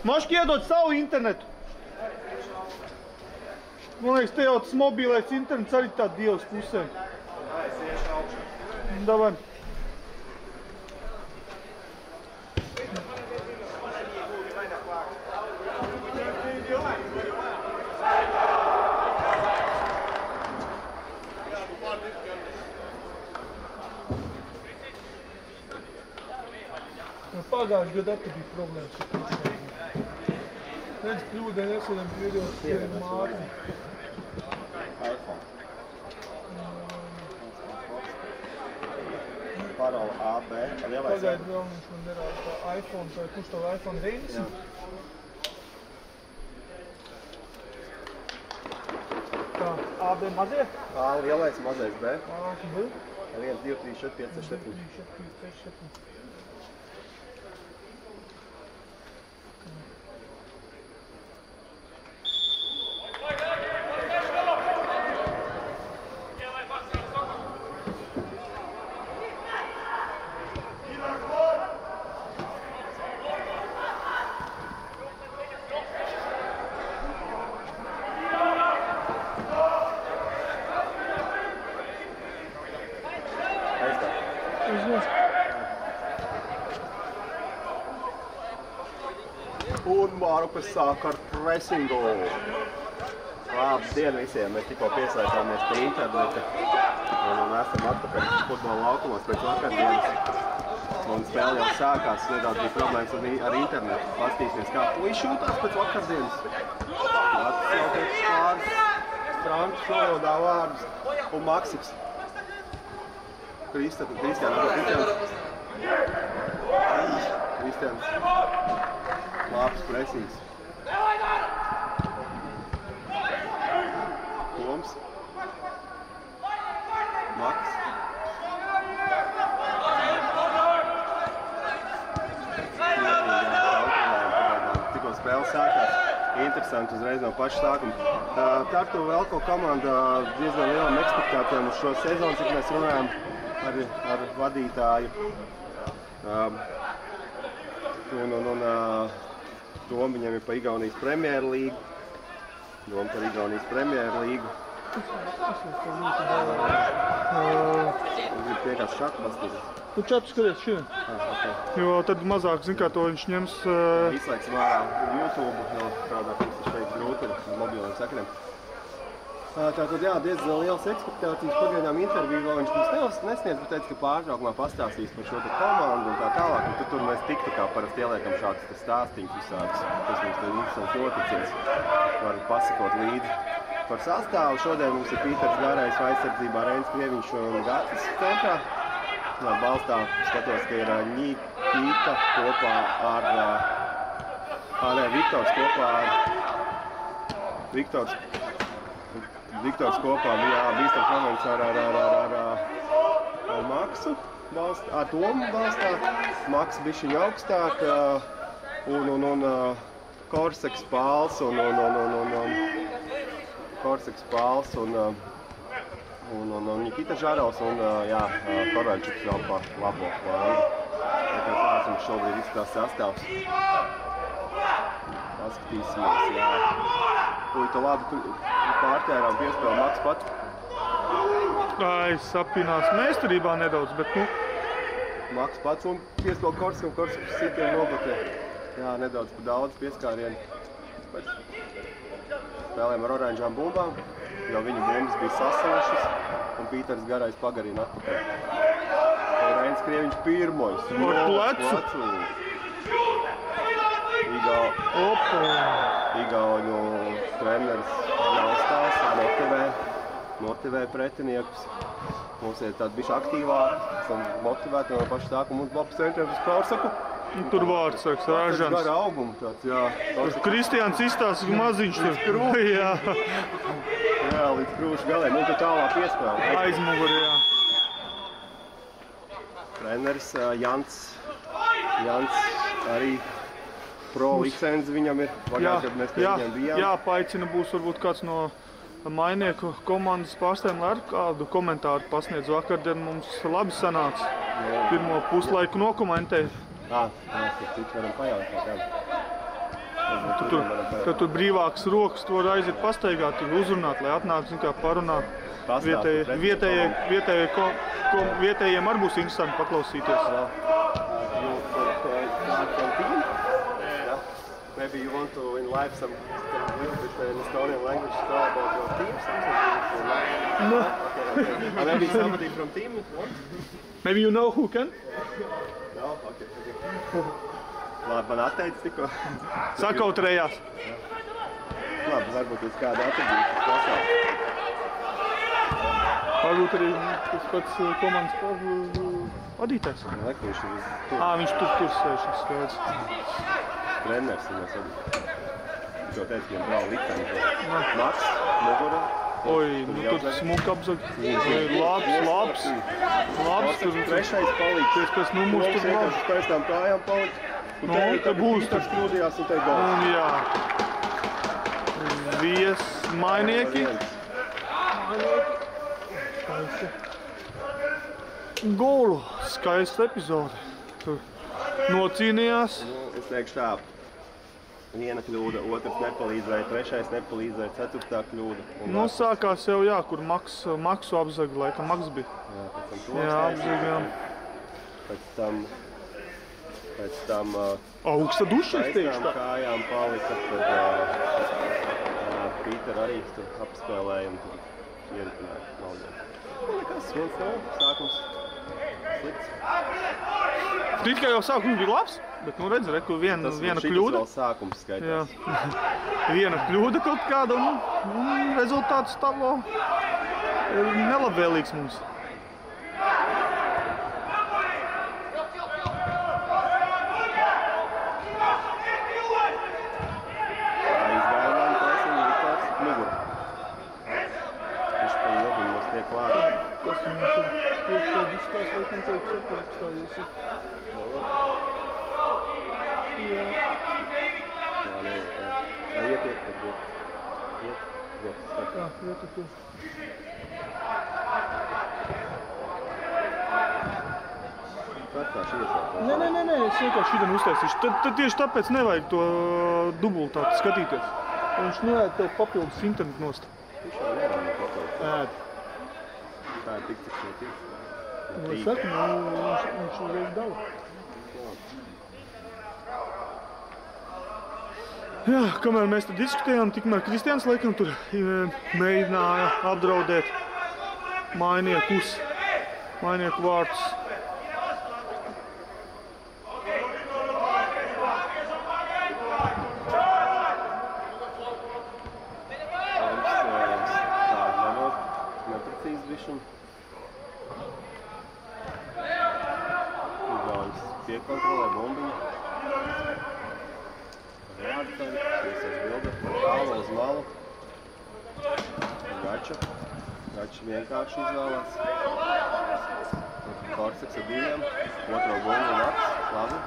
Moški iedod savu internetu. Man liekas, te jau tas mobilais internets arī tā dievs pusēm. Es iešu augšā. Davai. Pagājuši gadu arī bija problēmas ar pusēm. Redz, kļūdēļ esam pieļaut pie mātni. iPhone. Parola AB. Pagaidu vēl viņš man nerāda tā iPhone, vai kurš tev iPhone 90? Tā, AB mazie? A lielais, mazais B. A, B. 1, 2, 3, 4, 5, 6, 7. 3, 4, 5, 6, 7. Un Mārukas sāk ar pressingu. Labdien visiem! Mēs tikko pieslēdzāmies pie interneta un esam atpakaļ futbola laukumos pēc vakardienas. Un spēle jau sākās, nedaudz bija problēmas ar internetu. Pastīsimies, kā puiši šūtās pēc vakardienas. Atsaukiet pāris franču valodā vārdus un Maksims. Kristians. Labs presings. Toms. Maks. Tikko spēle sākās. Interesanti uzreiz no paša sākuma. Tartu Velko komanda diezgan lielam ekspektācijām uz šo sezonu, cik mēs runājam ar vadītāju. Doma viņam ir pa Igaunijas Premjerlīgu. Doma par Igaunijas Premjerlīgu. Grib piekās šaku pastīties. Tu čatu skaties šodien. Jo tad mazāk, zin kā, to viņš ņems... Izslēgts vārā YouTube, jo strādā, ka tas šeit grūti ar mobiliem sakariem. Tātad, jā, diezgan lielas ekspektācijas pagaidām interviju vēl viņš mums nesniedz, bet teica, ka pārtraukumā pastāstīs par šo te komandu un tā tālāk. Un tur mēs tiktu kā parasti ieliekam šādas stāstīņas visādas, kas mums te interesants noticies. Var pasakot līdzi par sastāvu. Šodien mums ir Pīters Garais aizsardzībā, Reinis Krieviņš un Gatis centrā. Balstā skatos, ka ir Nikita kopā ar... Viktors kopā ar... Viktors kopā bija bīstams moments ar Maksu, ar Tomu balstā. Maks bišķiņ augstāk un Korseks Pāls un Korseks Pāls un Nikita Žarovs un Korvaļčiks vēl pa labo flangu. Tāds mums šobrīd izskatās sastāvs. Paskatīsimies, jā. Uita labi pārķērām piespēlu Maks pats. Sapinās meistarībā nedaudz, bet nu... Maks pats un piespēlu Korsam, Korsam sitiem nobloķē. Jā, nedaudz pa daudz pieskārienu. Spēlējam ar oranžām bumbām, jo viņu bumbas bija sasilušas un Pīters Garais pagarina atpakaļ. Reinis Krieviņš pirmojas. Ar plecu! Igauņu treneris Jaustās motivē pretiniekus. Mums ir tādi bišķi aktīvāki, esam motivēti no paša sākuma un labs centriem uz Kaursaku. Tur vārds sāks Ražans. Gara auguma tāds, jā. Kristians izstāsta maziņš tur. Jā. Jā, līdz krūšu galiem. Un tu tālā piespēle. Aizmuguri, jā. Treneris Jants arī pro licenci viņam ir. Kad mēs pie viņam bijām. Jā, paicina būs varbūt kāds no mainieku komandas pārstāvjiem, lai ar kādu komentāru pasniedz. Vakardien mums labi sanāca. Pirmo puslaiku nokomentēt. Tad citu varam pajautāt. Tad tur brīvākas rokas, tu vari aiziet pastaigāt, tur uzrunāt, lai atnāk, zin kā, parunāt. Vietējiem arī būs interesanti paklausīties. Maybe you want to enliven some little bit in Estonian language to talk about your team, something? No. Okay. Maybe somebody from team wants? Maybe you know who can? No? Okay. Labi, man atteic tikko. Sakautrējās. Labi, varbūt jūs kādu atradīšu klasā. Varbūt arī tas pats komandas vadītājs. Viņš tur sēž, skaidrs. Treneris viņas arī. Viņš jau teica, ka viņam brauc likteni. Maks, mugura. Oi, nu tur smuka apzag. Labs. Tur trešais palīdz. Pēc numurs tur labs. Pēc tām kājām palīdz. Un te būs tur strūdījās un te gols. Un jā. Viesmainieki. Skaisti. Golu. Skaista epizode. Tur nocīnījās. Es teikšu tā. Viena kļūda, otrs nepalīdzēja, trešais nepalīdzēja, ceturtā kļūda. Nu, sākās jau, jā, kur Maksu apzaga, laikam Maks bija. Jā, apzaga, jā. Pēc tam augsta duša, es teikšu tā. Kājām palika, tad Pīter arī tur apspēlēja un tur ieritināja maldiem. Nekas, 1-0, sākums slikts. Tikai jau sākums bija labs, bet, nu, redz, reku viena kļūda. Tas vēl sākums skaitās. Viena kļūda kaut kāda un rezultāts tavo ir nelabvēlīgs mums. Nē, es vienkārši šitien uztaisīšu. Tad tieši tāpēc nevajag to dubultāti skatīties. Viņš neēd tev papildus internetu nost. Viņš jau neēd papildus. Ēd. Tā ir tik, cik šeit ir. Es saku, viņš uzreiz dala. Jā, kamēr mēs tad diskutējām, tikmēr Kristians laikam tur mēģināja apdraudēt mainieku vārdus. Piekontrolē bombiņu. Vārdsari, tiesās bilde, tālu uz malu. Gača vienkārši izvēlēs. Korsaks ar diviem, otro bombu Maks, labi.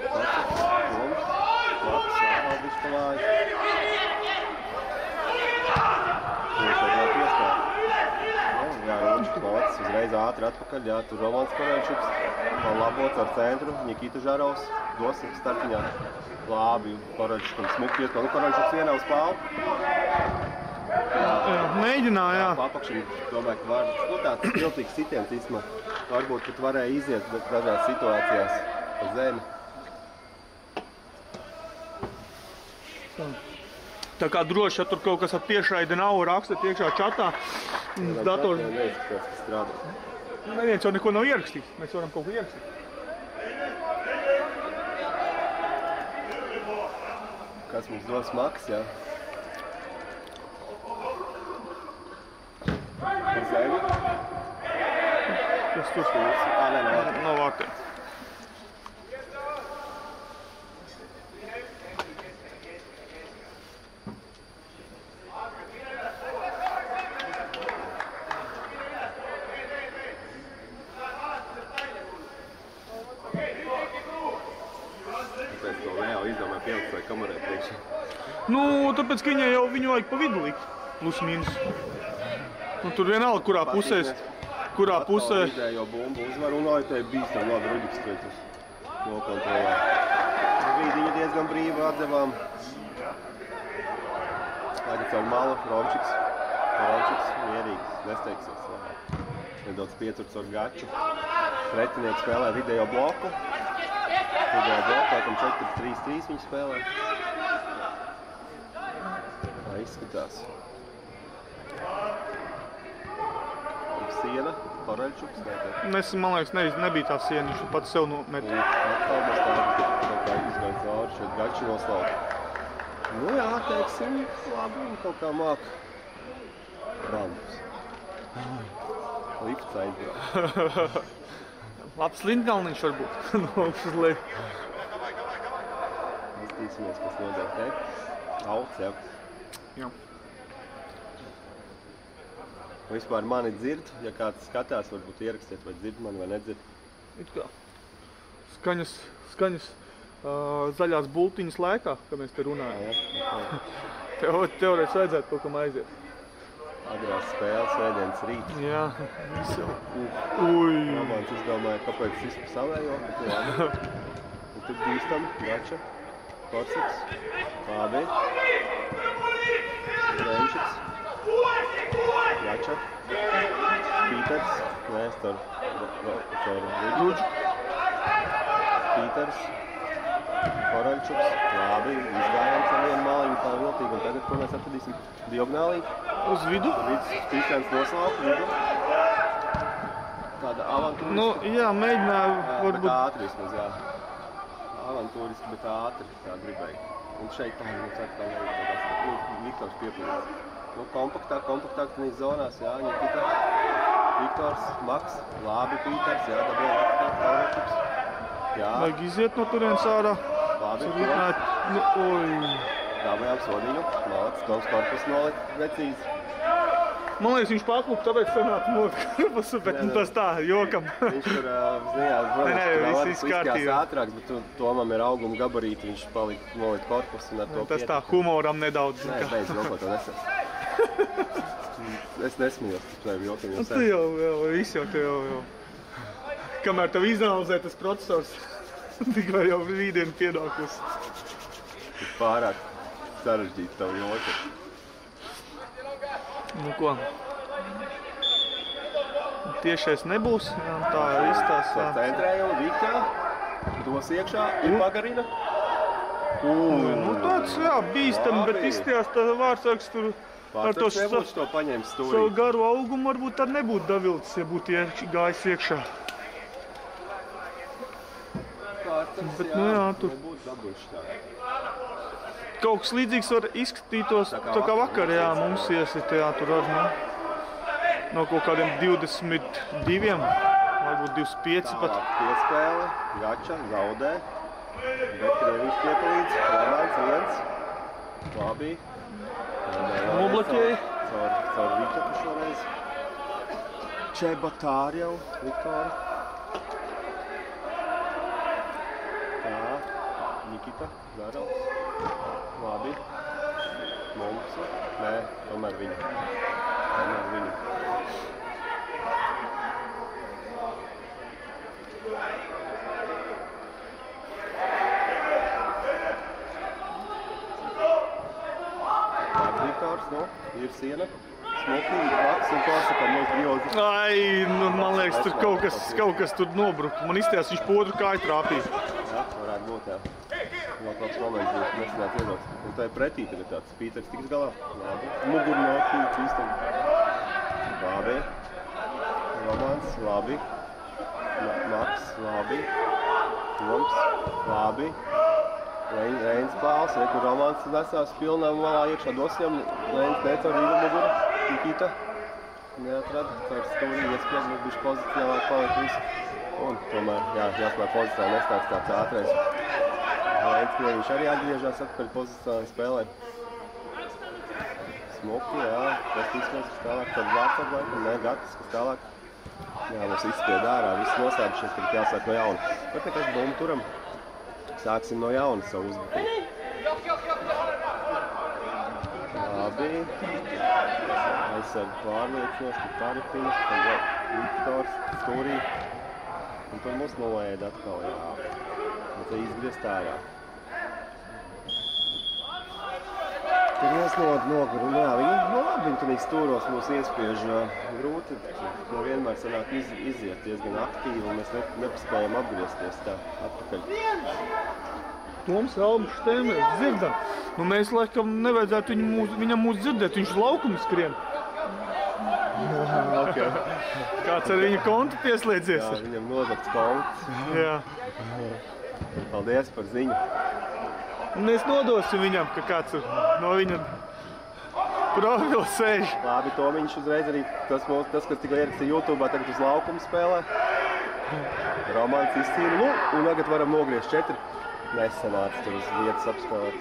Korsaks, bombs, Maks, Albišs palājas. Viņš vēl piespēja. Jā, Runčs Klots, uzreiz ātri atpakaļ, jā, tur Romans Koreļčuks. Labots ar centru, Nikita Žarovs, dosim startiņā. Labi, Koreļčukam smuki iet, nu Koreļčuks vienā uz pālu. Mēģināja, jā. Papakšana, domāju, ka var, nu tāds piltīgs sitiens īstumā. Varbūt pat varēja iziet dažās situācijās pa zemi. Tā kā droši, ja tur kaut kas ar tiešraidi nav, rakstiet iekšā čatā. Dators... Neizskatās, ka strādā. Neviens jau neko nav ierakstījis. Mēs varam kaut ko ierakstīt. Kas mums dos Maks, jā? Par zemi? Kas tur? Nav vārtiem. Nu, tāpēc, ka viņai jau viņu vajag pa vidu likt, plus mīnus. Un tur vienalga, kurā pusē... Vidējo bumbu uzvar un lai te bīstam labi Rudiks, ka tas nokontrolē. brīdiņu diezgan brīvi atdevām. Tagad caur malu Rončiks. Rončiks mierīgs, nesteigsies. Nedaudz pietur caur Gaču. Pretinieki spēlē video bloku. Video bloku, laikam 4-3-3 viņi spēlē. Tā izskatās. Siena, Paraļčuks. Man liekas, nebija tā siena, viņš pats sev nomet. Atkal mēs tā izgāja cauri, šeit Gači noslauka. Nu jā, teiksim, labi, viņi kaut kā māk rampus. Lifts aizbrauc. Labs lintgalniņš varbūt, no augšas leju. Iztīsimies, kas notiek, te? Auts, jā. Jā. Vispār mani dzird, ja kāds skatās, varbūt ierakstiet, vai dzird mani vai nedzird. It kā skaņas zaļās bultiņas laikā, kad mēs te runājam. Teorētiski vajadzētu kaut kam aiziet. Agrās spēles, svētdienas rīts. Jā, viss jau. Ui! Romāns izdomāja, kāpēc visu savējo, bet labi. Un tur bīstam, Gača, Korsiks, labi. Renčiks. Gača, Pīters, mēs ar Rudžu, Pīters, Paraļčuks, labi, izgājām ar vienu māliņu tā viltīgi, un tagad, ko mēs atradīsim, diagonālī. Uz vidu? Vidus Kristians noslauka, vidu. Tāda avantūriska. Nu, jā, mēģināju, varbūt. Bet ātri vismaz, jā. Avantūriski, bet ātri, tā gribēju. Un šeit tā, mums atkal Viktors piepildīs. Nu, kompaktāk tenīs zonās, jā, Nikita, Viktors, Maks, labi, Pīters, jā, dabēja Paraļčuks, jā. Vajag iziet no turienes ārā. Labi, dabējām sodiņu, malacis, Toms Korpus nolika precīzi. Man liekas, viņš paklup, tāpēc sanāk notkarpus, bet tas tā, jokam. Viņš tur, zinājās, protams, viss kārtībā. ātrāks, bet Tomam ir auguma gabarīti, viņš nolika korpusu un ar to tas tā humoram nedaudz. Nē, beidz jokot, to nesas. Es nesmījos, tas jokiem jau Tu jau, viss jau tev jau. Kamēr tev izanalizē tas procesors, tikmēr jau rītdien pienākus. Pārāk sarežģīti tavu joku. Nu ko? Tiešais nebūs, jā, tā izstās. Centrējumu, Vikā, dos iekšā un pagarina. Nu tāds, jā, bīstam, bet izstījās tā vārdsargs tur. Vārdsargs nebūtu to paņemt stūrī. Savu garu augumu varbūt tad nebūtu davilcis, ja būtu gājis iekšā. Vārdsargs, bet, jā, nu jā, tur. nebūtu dabūši tā. Kaut kas līdzīgs var izskatītos tā kā vakar, jā, mums iesitējā tur ar, no kaut kādiem 22, varbūt 25 pat. Tālāk piespēle, Gača, zaudē, bet Krieviņš piepalīdz, Romāns viens, labi. Nobloķēja. Caur Vitoku šoreiz. Čebatāri jau, Viktori. Tā, Nikita, Garals. Labi. Momsa. Nē, tomēr viņa. Viktors, nu, ir siena. Smokīgi, Maks un Korsakam mums griozi. Ai, nu, man liekas, tur kaut kas tur nobruka. Man izstījās, viņš po otru kāju trāpīja. Jā, varētu būt, jā. Vēl kāds moments būs, nesanāts iedot. Un tā ir pretī tagad tāds. Pīters tiks galā. Labi. Mugurnāki, īstam. Labi. Romāns, labi. Maks, labi. Toms, labi. Reins Pāls, kur Romāns nesās pilnām malā iekšā dosņam. Reins necar Rīga mugura. Nikita. Neatrada. Caur stūri iespriedz, mums bišķi pozicionālāk paliek visu. Un tomēr, jā, jāsmēr pozicionāli nestāks tāds ātrais. Reins Krieviņš arī atgriežās atpakaļ pozicionāli spēlē. Smuki, jā. Pastīsimies, kas tālāk. Tad vārdsarg laikam, ne, Gatis, kas tālāk. Jā, mums izspied ārā, viss noslēpšies, kad jāsāk no jauna. Bet nekas bumbu turam. Sāksim no jauna savu uzbrukumu. Labi. Aizsargu pārliecinoši, tur Tarifiņa, tad Viktors, Stūrī. Un tur mums noēd atkal, jā. Un te izgriezt ārā. Tur viens noguru, jā, viņi tur stūros mūs iespiež grūti. Vienmēr sanāk iziet diezgan aktīvi, un mēs nepaspējam apgriezties tā atpakaļ. Toms Elmas tēmē, dzirdam. Nu mēs laikam nevajadzētu viņam mūs dzirdēt, viņš laukumu skrien. Okay. Kāds ar viņa kontu pieslēdzies? Jā, viņam nozagts konts. Jā. Paldies par ziņu. Mēs nodosim viņam, ka kāds no viņa profila sēž. Labi, to viņš uzreiz arī, tas, kas tikko ierakstīja YouTube, tagad uz laukumu spēlē. Romāns izcīna, un tagad varam nogriezt 4. Nesanāca tur uz vietas apspēlēt.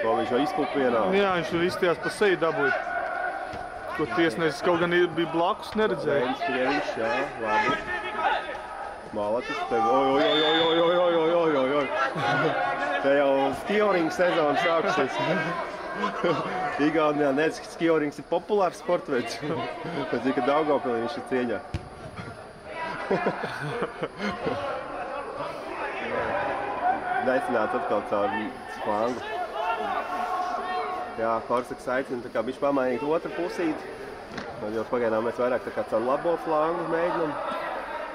To viņš jau izkupienā. Jā, viņš tur izstījās pa seju dabūja. Ko tiesnesis kaut gan bija blakus, neredzēja. Reins Krieviņš, jā, labi. Malacis tev, oj. Te jau skijorings sezona sākusies. Igaunijā nedz, ka skijorings ir populārs sportveids. Pēc cik, ka Daugavpilī viņš ir cieņā. Neicināts atkal caur flangu. Jā, Korsaks aicina tā kā bišķi pamainīt otru pusīti. Jo pagaidām mēs vairāk tā kā caur labo flangu mēģinam.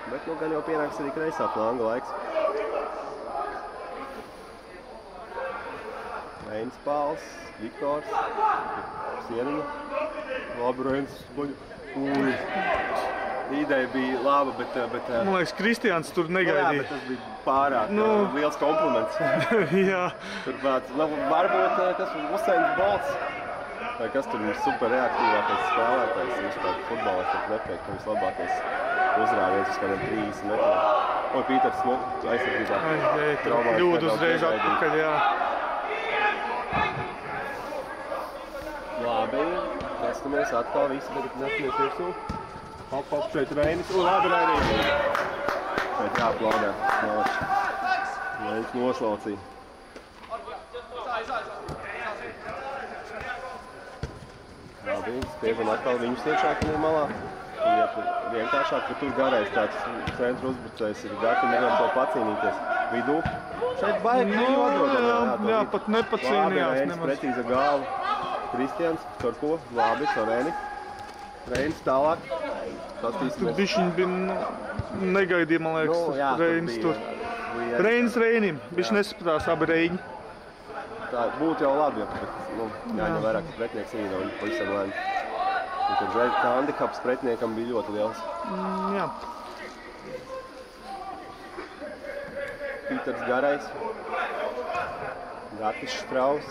Bet nu gan jau pienāks arī kreisā flanga laiks. Reins Pāls, Viktors, Sieniņa. Labi, Reins. Ui. Ideja bija laba, bet... Man liekas, Kristiāns tur negaidīja. Jā, bet tas bija pārāk liels kompliments. Jā. Tur varbūt tas Usains Bolts, vai kas tur ir super reaktīvākais spēlētājs, vispār futbolā, tad neteikt, ka vislabākais uzrāviens uz kādiem 30 metriem. Oi, Pīters Smuk, aizsardzībā. Ļūd uzreiz atpakaļ, jā. Labi, testamies atkal visi, tagad neskmies virsū. Hop, šeit Reinis. Labi, Reinis. Šeit jāaplaudē. Reinis noslaucīja. Labi, Stiepan atkal viņus iekšā kļūja malā. Vienkāršāk, ka tur garais tāds centru uzbrucējs ir gatavi nevar to pacīnīties. Vidū. Šeit baigi atrodam. Jā, pat nepacīnījās. Labi, Reinis precīza galva. Kristians, caur ko? Labi, caur Reni. Reinis tālāk. Tur bišķiņ bija negaidīja, man liekas, Reinis tur. Reinis Reinim, bišķi nesapratās abi Reiņi. Tā būtu jau labi, bet jāņem vairāk, ka pretinieks arī nav pavisam lēni. Tur handikaps pretiniekam bija ļoti liels. Jā. Pīters Garais. Gatis Štraus.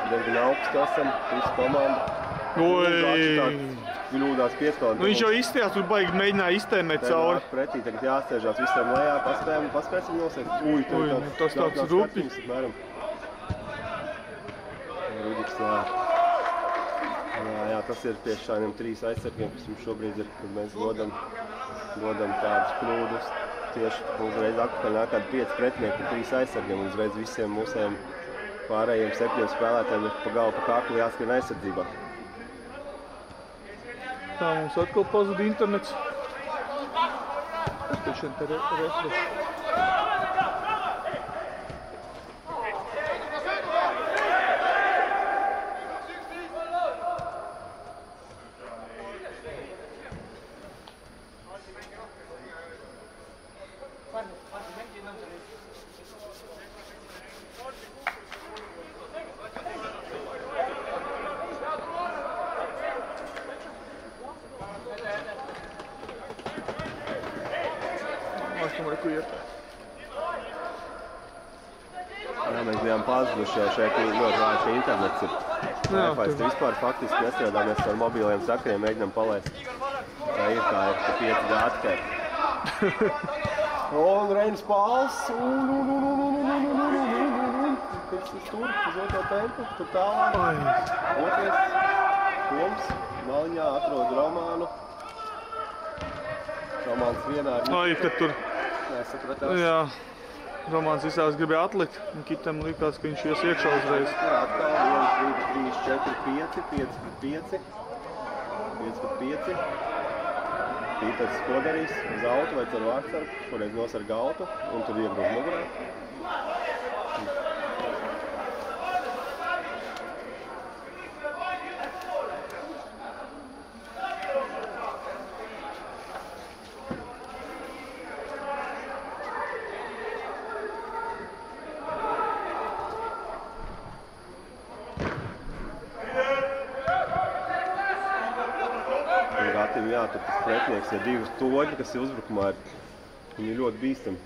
Diezgan augstu esam, visu komandu. Ļūdās piespēlēt. Viņš jau izstījās, tur baigi mēģināja iztēmēt cauri. Pretī, tagad jāstēžās visiem lejā, paspēsim nosēt. Tas tāds rupi. Rudiks, jā, tas ir tieši šādiem 3 aizsargiem, kas mums šobrīd ir, kad mēs dodam tādus kļūdus. Tieši uzreiz atpakaļ nāk kādi 5 pretinieki un 3 aizsargiem, un uzreiz visiem mūsējiem pārējiem 7 spēlētājiem ir pa galvu pa kaklu jāskrien aizsardzībā. Tā, mums atkal pazuda internets. Es taču te refresh. Jā, mēs bijām pazuduši, jo šeit ļoti vājš internets ir. Wi-Fi vispār faktiski nestrādā, mēs ar mobiliem sakriem mēģinām palaist. Tā ir, ka 5G atkārt. Un Reinis Pāls. Pirks tur, uz otro tempu, tur tālāk. Otrais, Toms, maliņā atrod Romānu. Romāns vienā ar Ai, kad tur... Nesapratās. Jā. Romāns visās gribēja atlikt, un Kitam likās, ka viņš ies iekšā uzreiz. Tur atkal 1, 2, 3, 4, 5, 5 pret 5. 5 pret 5. Pīters ko darīs? Uz autu vai caur vārdsargu? Šoreiz nosarga autu, un tur iegrūž mugurā. tur tas pretinieks, ja divi toļi, kas ir uzbrukumā, viņi ir ļoti bīstami.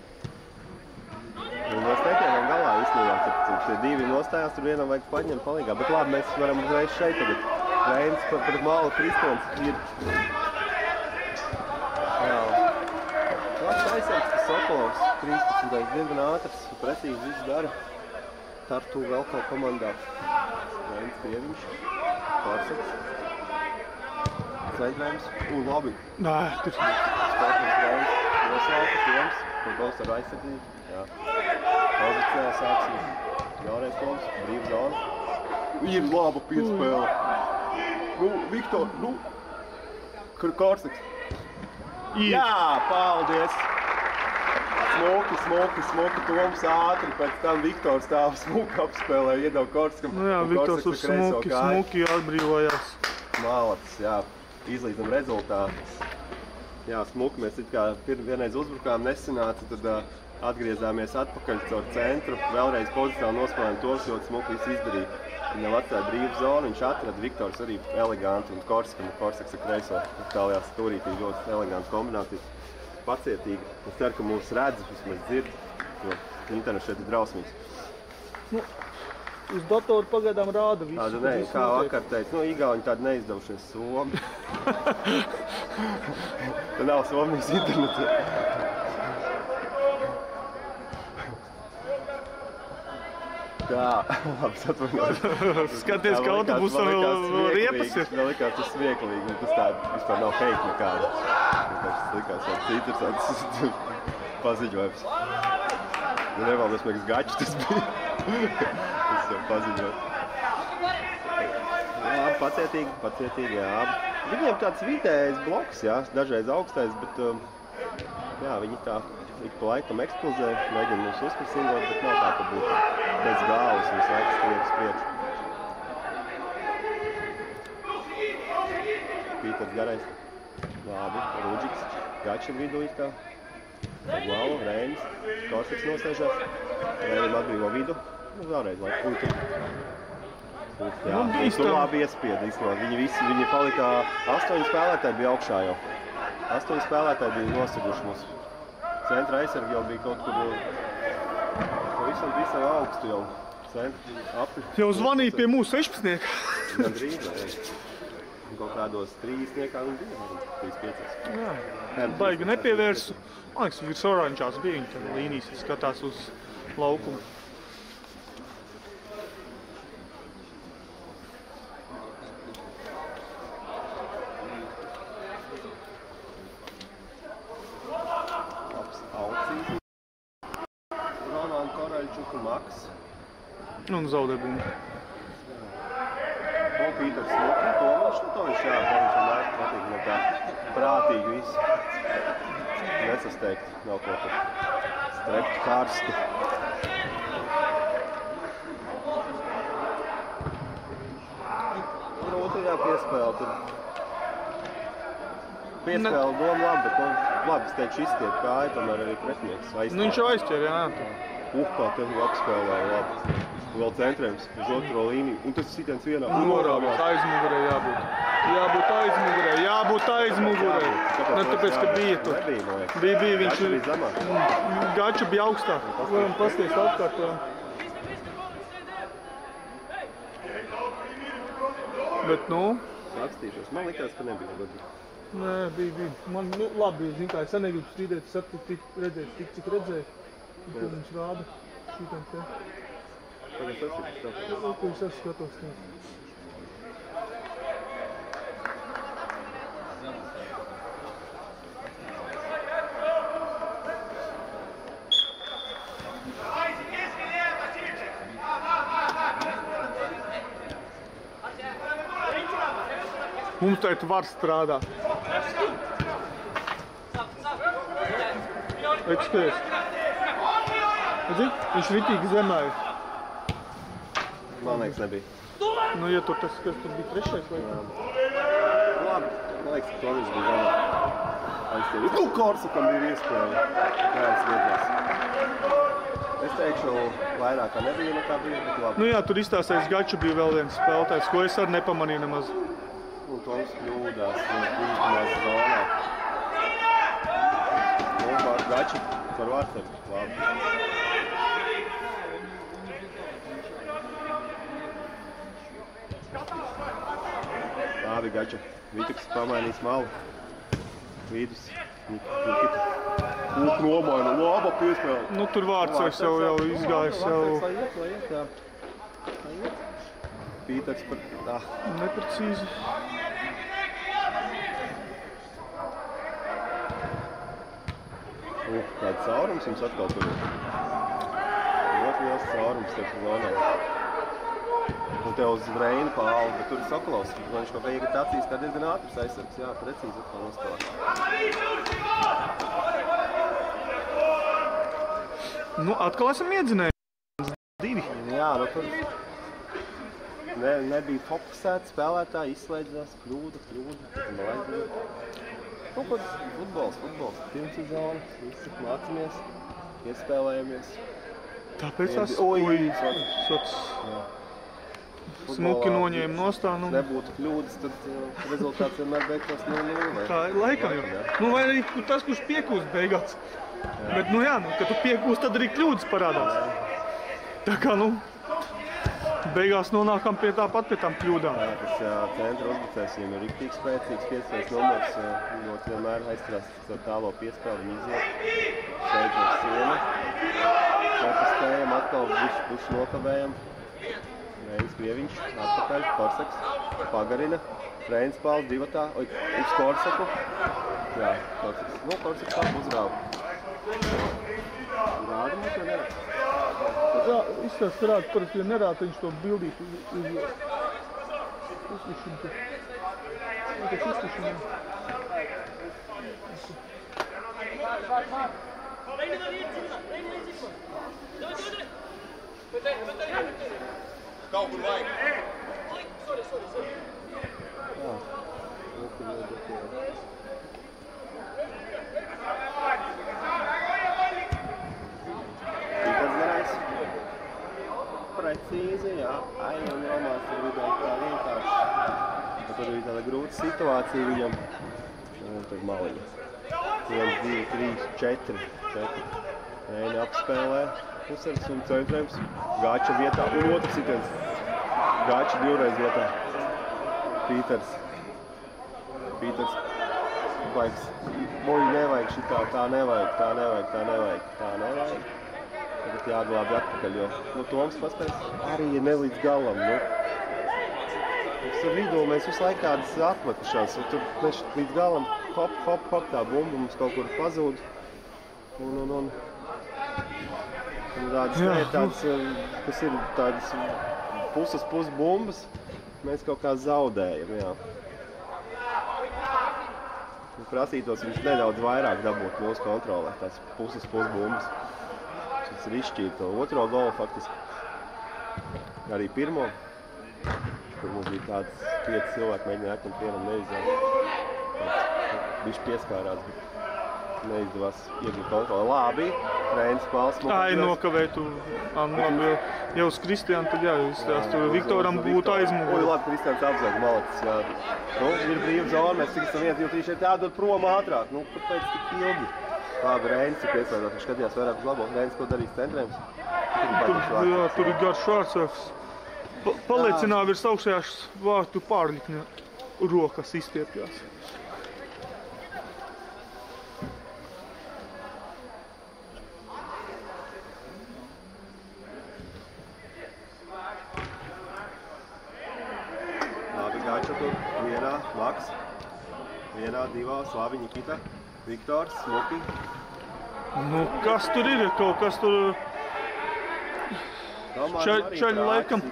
Un mēs netiekam galā īstenībā, tad tie divi nostājās, tur vienam vajag paņemt palīgā. Bet labi, mēs varam uzreiz šeit tagad. Reinis par malu Kristians ir. Jā. Labs aizsargs Sokolovs, 13. diezgan ātrs, precīzi viss dara. Tartu vēl kaut komandā. Reinis Krieviņš, Korsaks. Centrējums. Labi. Nē, tur. Sportnieks Reinis, noslauka Tiems, Kogovs ar aizsardzību. Jā. Pozīcijā sāksim. Jāreiz Toms, brīva zona. Ir laba piespēle. Viktor, Korsaks. Jā, paldies. Smoki, Toms ātri, pēc tam Viktors stāv smuki apspēlē, iedod Korskam. Nu jā, Viktors uz smuki atbrīvojās. Malacis, jā, izlīdzam rezultātus. Jā, smuki, mēs it kā vienreiz uzbrukām nesanāca, tad atgriezāmies atpakaļ caur centru, vēlreiz pozicionāli nospēlējām tos, ļoti smuki visu izdarīja. Viņam atstāja brīvu zonu, viņš atrada Viktors arī eleganti un Korsaks ar kreiso tālajā stūrītī ļoti eleganti kombinācijas. Pacietīgi. Es ceru, ka mūs redz, vismaz dzird, jo internets šeit ir drausmīgs. Nu, uz datoru pagaidām rāda visu. Tāda ne, kā vakar teica, Igauņi tādi neizdevušies Somi. Te nav Somijas internetā. Tā, labi, atvainojos. Skaties, ka autobusam vēl riepas ir. Man likās tas smieklīgi, un tas tā vispār nav hate nekāda. Tas likās tāds interesants paziņojums. Nevaldiesmīgs gačs tas bija. Tas jau paziņojums. Jā, pacietīgi, jā. Viņiem tāds vidējais bloks, jā, dažreiz augstais, bet jā, viņi tā ik pa laikam eksplozē, mēģina mums uzprasīgot, bet nav tā, ka būtu bez gāvas un visu laiku skriet uz priekšu. Pīters Garais. Labi, Rūdžiks, Gačam vidū it kā. Glava, Reinis, Korsaks nosēžās. Reinim atbrīvo vidu. Nu, vēlreiz laiku. Jā, tur labi iespieda. Viņi palika 8 spēlētāji bija augšā jau. 8 spēlētāji bija nosaguši mūsu. Centra aizsargi jau bija kaut kur visam augstu jau. Centra apli. Jau zvanīja pie mūsu 16. Gan drīz, jā. Kaut kādos 3-niekā un 3-5. Jā, baigi nepievērsu. Man liekas, virs oranžās bija viņa līnijas, skatās uz laukumu. Un zaudē bumbu. Pīters smuki, to viņš jā, laiku patīk, no tā prātīgi visu. Nesasteigt, nav ko tur strept karsti. Tur otrajā piespēle, tur piespēle doma labi, bet labi, es teikšu izstiep kāju, tomēr arī pretinieks aizstāv. Nu viņš jau aizķer, jā. Kā tev apspēlēja labi. Vēl centrējums uz otro līniju. Un tas sitiens vienā. Norāvās aizmugurē jābūt. Jābūt aizmugurē. Ne tāpēc, ka bija tur. Bija viņš. Gača bija augstāk. Varam pasties atkārtojam. Bet, nu. Apstīšos. Man likās, ka nebija godīgi. Nē, bija. Man labi, zin kā, es negribu strīdēt, es redzēju, cik redzēju. Ko viņš rāda šitam te. Tagad sasītas. Ko es esmu skatos te. Mums tagad var strādāt. Redz, skaties. Redzi? Viņš ritīgi zemēja. Man liekas, nebija. Nu, ja tur tas, kas tur bija trešais vai kā? Labi, man liekas, ka to viņš bija zemē. Aizstievi. Nu, Korsakam bija iespēja. Kāds viedās. Es teikšu, vairāk kā nebija nekā bija, bet labi. Nu jā, tur izstāstais Gaču bija vēl viens spēlētājs, ko es arī nepamanīju nemaz. Un Toms kļūdās uzmanās zonā. Gači par vārdsargu. Labi. Labi, Gača. Vituks pamainīs malu. Vidus. Nikita. Nomaina. Laba piespēle. Nu, tur vārdsargs jau izgājis jau. Lai iet, jā. Pīters par... Neprecīzi. Kāds caurums jums atkal tur ir. Ļoti liels caurums tev zonā. Un tev uz Reina pāli, bet tur ir Sokolovs. Viņš kaut kā iegatacīs, kā diezgan ātrs aizsargs. Jā, precīzi atkal nostāvā. Nu, atkal esam iedzinēji. 2. Jā, nu tur nebija fokusēti spēlētāji, izslēdzās, kļūda. Nu, kur futbols. Pirms sezona, visi mācamies, iespēlējamies. Tāpēc es... Sots. Smuki noņēma nostānu. Nebūtu kļūdas, tad rezultāts vienmēr beigtos 0-0. Tā ir laikam jau. Nu, vai arī tas, kurš piekūst beigās. Bet, nu jā, kad tu piekūst, tad arī kļūdas parādās. Tā kā, nu, beigās nonākam pie tām kļūdām. Jā, tas centra uzbrucējs viņam ir riktīgi spēcīgs, 5. numurs, ļoti vienmēr aizturās ar tālo piespēli, viņi iziet, šeit no siena. Nepaspējam, atkal puši nokavējam. Reiz Krieviņš, atpakaļ, Korsaks, pagarina, Reins pāls, divatā, uz Korsaku. Jā, Korsaks, nu, Korsaks tā uzrāva. Rāda mums vai nerāda? Jā, izstāst rāda, parasti, ja nerāda, viņš to bildīt uz uzlišanu. Tas uzlišanu. Kaut kur vajag. Jā. Pīters Garais. Precīzi, jā. Un Romāns ir vidēji tā vienkārši. Tur bija tāda grūta situācija viņam. Un tad maliņa. 1, 2, 3, 4. Reini apspēlē. Pusers un centrējums. Gāča vietā un otrs sitiens. Gāča divreiz vietā. Pīters vajag. Boļi nevajag šitā, tā nevajag. Tagad jāglābi atpakaļ, jo Toms paspēs arī ir ne līdz galam. Mums ar vidū mēs visu laiku kādas atmekušās, un tur mēs līdz galam hop, tā bumba mums kaut kur pazūd. Un tādas, kas ir tādas puses bumbas, mēs kaut kā zaudējam, jā. Prasītos viņš nedaudz vairāk dabūt mūsu kontrolē, tās puses bumbas. Tas ir izšķīri to otro golu faktiski. Arī pirmo, kur mums bija tāds 5 cilvēki mēģināja atņemt vienam neizdevies. Bišķi pieskārās, bet neizdevās iegūt kontroli. Labi, Reins pāls. Ai, nokavēja tu. Jau uz Kristiānu tad jāizstās. Tur Viktoram būtu aizmuguri. Oi, labi, Kristiāns apzag malacis. Jā. Nu, ir brīva zona, mēs tik esam 1, 2, 3 šeit jādod prom ātrāk. Nu, kāpēc tik ilgi? Labi, Reins ir pieslēdās, viņš skatījās vairāk uz labo. Reins, ko darīs centrējums? Tur ir garš vārdsargs. Paliecināja virs augšējās vārtu pārlikņa rokas izstiepjās. Gāča tur, vienā, Maks, vienā, divā, Slavi, Nikita, Viktors, Smuki. Nu, kas tur ir? Kaut kas tur... Čaļi laikam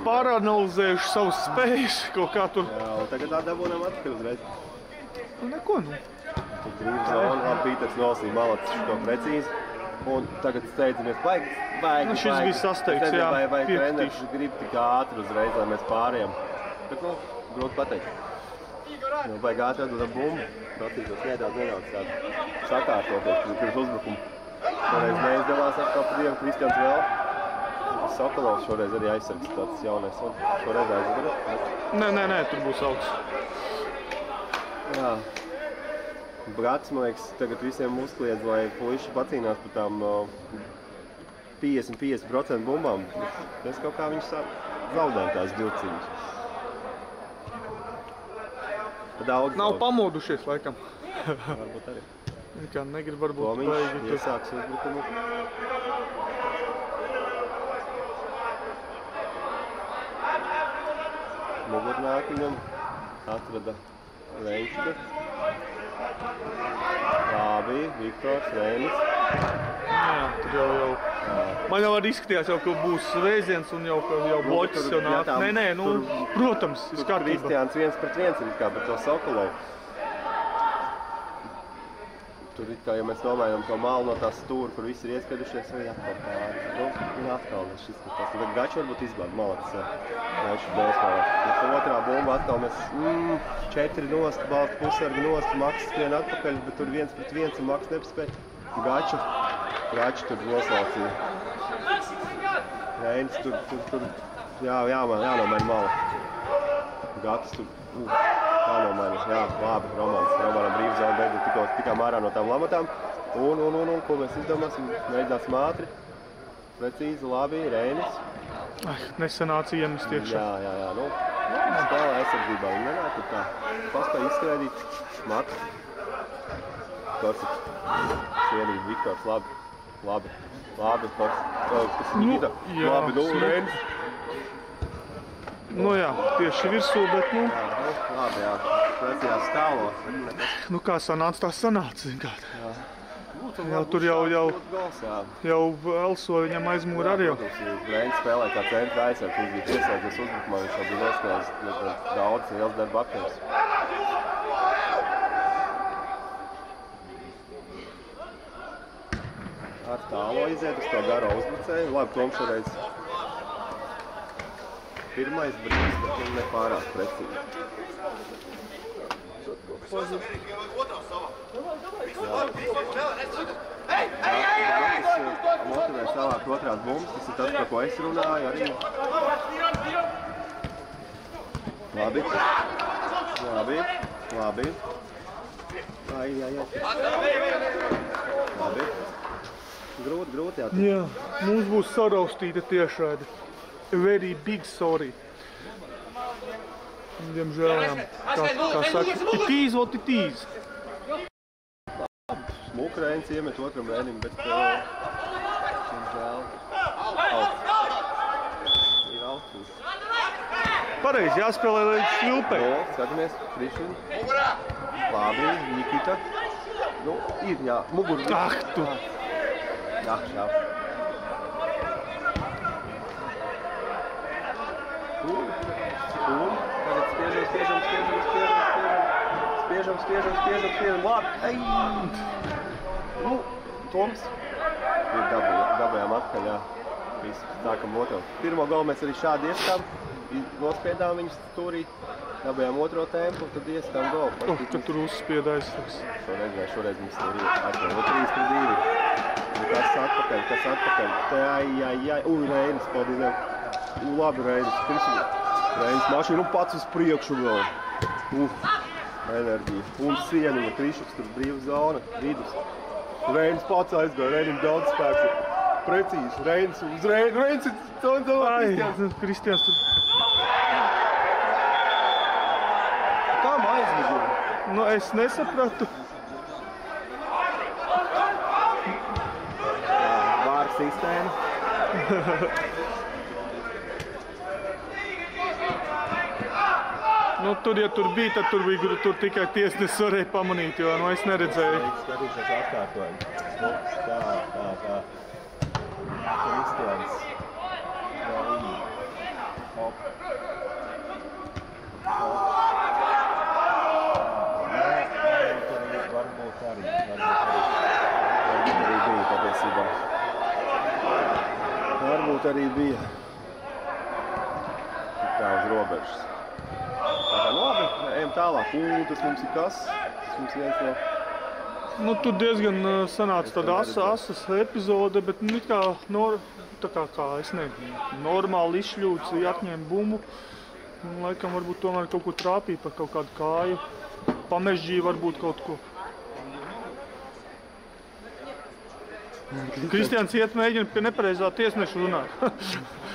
pāranalizējuši savus spējas, kaut kā tur... Jā, un tagad tā dabūnām atpakaļ uzreiz. Nu, neko, nu. Tur brīva zona, labi, Pīters nolasīja malacis šo precīzi. Un tagad steidzamies, vajag. Nu, šis bija sasteigts, jā, vai treneris grib tik ātri uzreiz, lai mēs pārējām. Bet, nu, grūti pateikt. Nu, vajag ātri atdot bumbu. Prasītos nedaudz tādu sakārtoties pirms uzbrukumu. Šoreiz neizdevās atkal par dievu, Kristiāns vēl. Sokolovs šoreiz arī aizsargs tāds jaunais un šoreiz aizvara. Nē, tur būs augsts. Jā. Gads, man liekas, tagad visiem uzkliedz, lai puiši pacīnās par tām 50% bumbām. Es kaut kā viņus zaudēju tās divcīņas. Daudz. Nav pamodušies, laikam. Varbūt arī. Kā negrib varbūt Tomiņš iesāks uzbrukumu. Mugurnāk viņam atrada Reņķi. Labi, Viktors, Rēnis. Jā, tur jau. Man jau arī izskatījās, ka būs vēziens un jau bloķis jau nāk. Nē, nu, protams, tur Kristiāns 1 pret 1 ir kā par to Sokolovu. Tur it kā, ja mēs nomainām to malu no tās stūra, kur visi ir ieskadušies, vai atkal pāri. Nu, atkal šis skatās. Tad Gačs varbūt izglāb malaks. Gačs bēsmēlē. Bet otrā bumba atkal mēs 4 nost, balta pusargi nost, Maks skrien atpakaļ, bet tur 1 pret 1 un Maks nepaspēja. Gačs tur noslaucīja. Reinis tur jānomaina mala. Gatis tur jānomaina. Jā, labi, Romanam brīvzona beidzot tikām ārā no tām lamatām. Un, ko mēs izdomāsim? Mēģināsim ātri. Precīzi, labi, Reinis. Nesanāca iemest iekšā. Jā, nu, spēlē aizsardzībā. Viņi nenāk tur tā. Paspēja izskraidīt. Maks. Torsik. Sienīgi, Viktors, labi. Tas Nikita. Labi, nu, Reinis. Nu jā, tieši virsū, bet nu... Labi, jā. Precījās stāvo. Nu kā sanāca, tā sanāca, zin kā. Jā, tur jau elsoja viņam aizmūra arī jau. Reinis spēlē kā centra aizsargs, viņš bija piesaidzies uzbrukumā, viņš jau bija nospēlējis daudz liels darba apjoms. Ar tālo iziet uz to garo uzbrucēju. Labi, Toms šoreiz pirmais brīdis, bet viņam nepārāk precīzi. Motivē savākt otrās bumbas, tas ir tas, par ko es runāju arī. Labi. Ai. Labi. Grūti jātad. Jā, mums būs saraustīta tiešādi. Very big sorry. Diemžēl, kā saka, it is. Smuka Reinis iemet otram Reinim, bet diemžēl ir auts. Pareizi, jāspēlē līdz šļupei. Skatāmies, Krišķiņ. Labi, Nikita. Nu, ir, jā, muguru. Ah, tu! Jā. Tagad spiežam, labi. Ei! Nu, Toms. Ir dabējām atkaļ, jā. Visi sākam otru. Pirmo golu mēs arī šādi ieskām. Nospiedām viņus stūrī. Dabējām otro tempu, tad ieskām golu. Kad tur uzspiedājis. Šoreiz mums ir atkaļ. 3-2. Kas atpakaļ. Ai. Reinis, paldies Dievam. Labi, Reinis. Reinis mašīnu pats uz priekšu vēl. Enerģija. Un sieniņa, Krišuks, tur brīva zona, vidus. Reinis pats aizgāja, Reinim daudz spēks. Precīzi, Reinis uz Reinis ir Kristiāns. Kristiāns tur. Kam aizmuguri? Nu, es nesapratu. Vāra sistēma. Nu, tur, ja tur bija, tad tur tikai tiesnesis varēja pamanīt, jo nu, es neredzēju. Skatīšos atkārtojumu. Tā. Kristiāns. Hop. Varbūt arī bija patiesībā. Varbūt arī bija. Tā uz robežas. Labi, ejam tālāk. Tas mums ir kas? Tas mums viens no... Nu, tur diezgan sanāca tāda asas epizode, bet nu, kā es nezinu, normāli izšļūts, atņēma bumbu. Un, laikam varbūt tomēr kaut ko trāpīja par kaut kādu kāju. pamežģī varbūt kaut ko. Kristians iet mēģina pie nepareizā tiesneša runāt.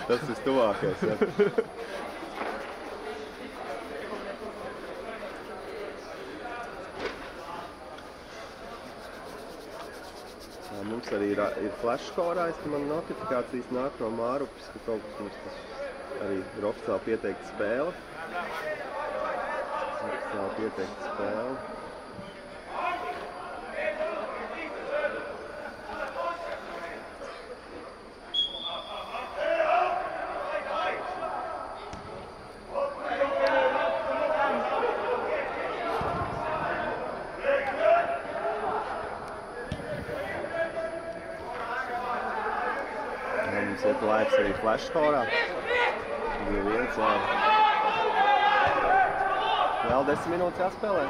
Tas ir tuvākais, jā. Mums arī ir flashskorā, man notifikācijas nāk no Mārupes, ka kaut kas mums tas arī ir oficiāli pieteikta spēle. Oficiāli pieteikta spēle. Mums ir laiks arī flashskorā. 2-1, jā. Vēl 10 minūtes jāspēlē.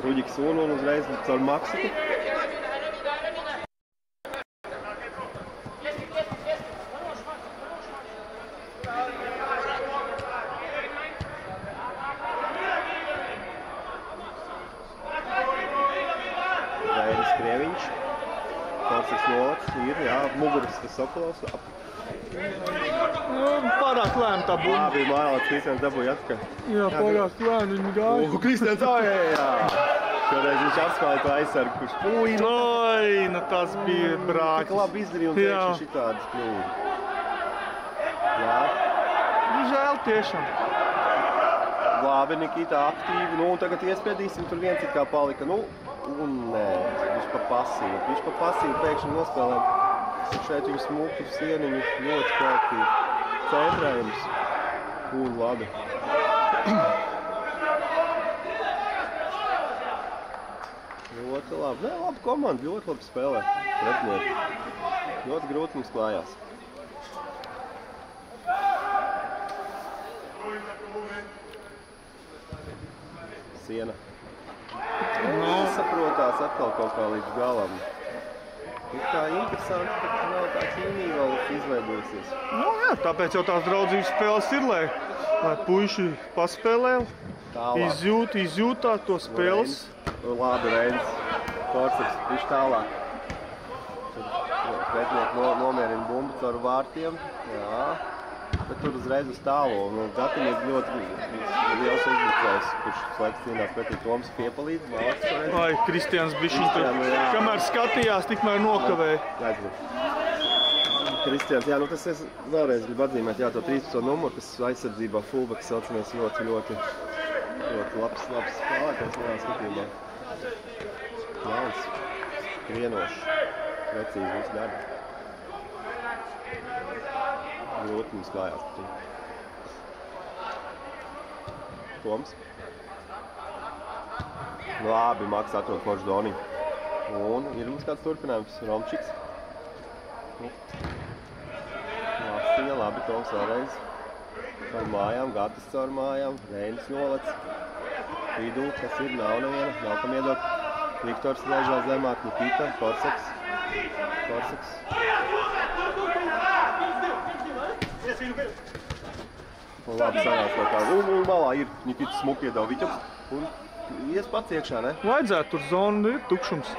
Ruģiks un uzreiz caur Maksiku. Krieviņš. Korsaks nolacis ir, jā, muguras tas Sokolovs. Pārāk lēni tā būna. Bija Mārālats, Kristians dabūja atpakaļ. Jā, pārāk lēni viņi gāja. Kristians ājā! Šoreiz viņš apspēlēja to aizsargu, kurš Oi, nu tas bija brāķis. Tik labi izdarīja un teikšu šitādas kļūdi. Jā. Žēl tiešām. Labi, Nikita aktīvi, nu un tagad iespiedīsim, tur viens it kā palika, nu, un nē, viņš pa pasīvu pēkšņi nospēlēm. Šeit viņu smuktu sieniņu ļoti kvalitīvi centrējums, un labi. Ļoti labi, nē, labi komanda, ļoti labi spēlē, pretinieki. Ļoti grūti mums klājās. Siena. Saprotās atkal kaut kā līdz galam. Ir tā interesanti, ka nav tāds līnija vēl izveidojusies. Nu jā, tāpēc jau tās draudzības spēles ir, lai puiši paspēlē, izjūtā to spēles. Labi, Reinis. Korsaks, viņš tālāk. Pretinieki nomierina bumbu caur vārtiem. Jā. Bet tur uzreiz uz tālo. Gatim ir ļoti liels uzbrucējs, kurš slēdz cīnās pretī Toms piepalīdz. Ai, Kristians bišķiņ tur, kamēr skatījās, tikmēr nokavēja. Kristians, jā, nu tas es vēlreiz gribu atzīmēt, jā, to 13. numuru, kas aizsardzībā fullbacks saucamies ļoti labs spēlētājs manā skatījumā. Jauns, vienošs, precīzi visu darbu. Ļoti mums klājās par to. Toms. Labi, Maks atrod foršu Doniņu. Un ir mums kāds turpinājums. Romčiks. Lasiņa, labi, Toms vēlreiz. Caur mājām, Gatis caur mājām. Reinis nolec. Vidū, kas ir, nav neviena, nav kam iedot. Viktors lēžā zemāk, Nikita, Korsaks. Un labi sanāca kaut kā. Un malā ir Nikita smuki iedeva Viķops. Un ies pats iekšā, ne? Vajadzētu, tur zona ir tukšums.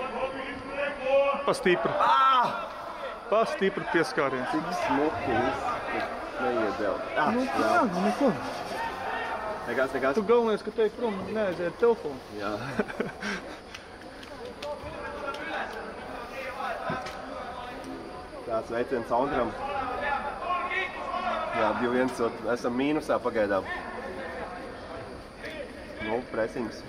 Pa stipri pieskāriens. Cik smuki viss neiedeva. Nu neko. Nekas. Tu galvenais, ka teik prom neaiziet telefonu. Jā. Tāds veiciens Saundram. Jā, 2-1, esam mīnusā pagaidām. Nu, presings.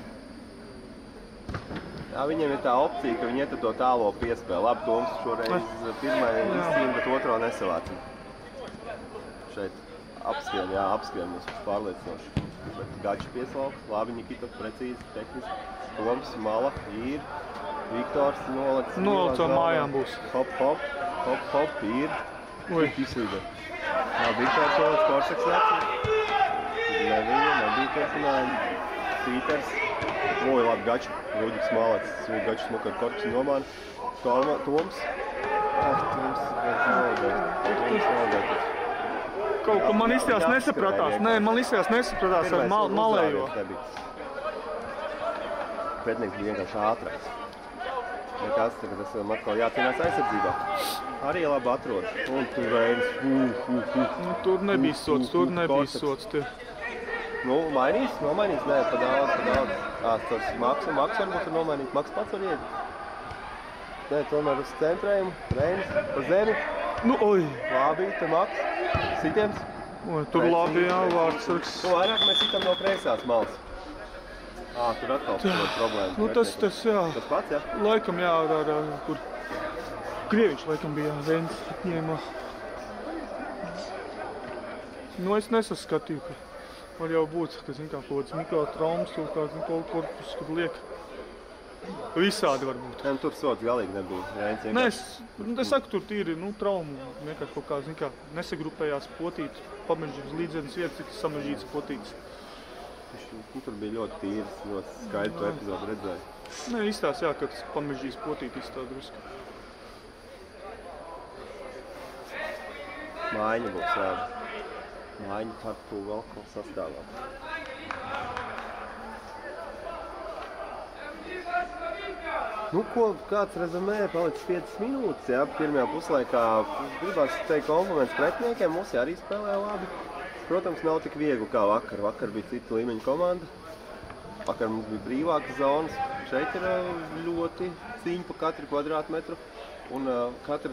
Jā, viņiem ir tā opcija, ka viņi iet to tālo piespēli. Labi, Toms šoreiz pirmai izcīna, bet otro nesavācina. Šeit apskrien mums pārliecinoši. Bet Gači pieslauks, labi, Nikita precīzi, tehniski. Toms, mala, ir. Viktors nolec ar mājām būs. Hop, ir. Tik izlīda. Jā, Viktors nolec, Korsaks neci. Nebija turpinājumi. Pīters. Oi, labi, Gači. Ruģiks malec. Gači smuk ar Korsaks nomāna. Toms. Toms nogaidīt. Kaut ko man izstījās nesapratās. Nē, man izstījās nesapratās ar malējo. Pretinieks bija vienkārši ātrāks. Nekas, tagad esam atkal jācīnās aizsardzībā. Arī labi atrod. Un tur Reinis. Tur nebija sots, Nu, nomainīs? Nē, pa daudz. Tas Maks varbūt tur nomainīt. Maks pats var iet. Nē, tomēr uz centrējumu. Reinis pa zemi. Nu, oi. Labi, te Maks. Sitiens. Tur labi, jā, vārdsargs. Nu, vairāk mēs sitam no kreisās malas. Tur atkal problēmas. Nu, tas, jā. Tas pats, jā? Laikam, jā, kur Krieviņš, laikam, bija Reinis ņēmā. Nu, es nesaskatīju, ka var jau būt, ka, zin kā, kaut kāds mikrotraumas, kaut korpus, kur liek. Visādi var būt. Ne, tur sots galīgi nebija. Nē, es saku, tur tīri, traumu, vienkārši kaut kā, zin kā, nesagrupējās potītes, pamežģības līdzienas vietas, cik samežģītas potītes. Tur bija ļoti tīrs, ļoti skaidru epizodu redzēju. Nē, izstās, jā, ka tas pamežģīs potīti izstās drusku. Mājiņa būs, jā. Mājiņa Tartu vēl kaut sastāvā. Nu, kāds rezumē, palicis 5 minūtes, jā, pirmajā puslaikā. Gribās teikt kompliments pretiniekiem, mums arī spēlē labi. Protams, nav tik viegli kā vakar. Vakar bija cita līmeņa komanda. Vakar mums bija brīvākas zonas. Šeit ir ļoti cīņa pa katru kvadrātmetru. Un katra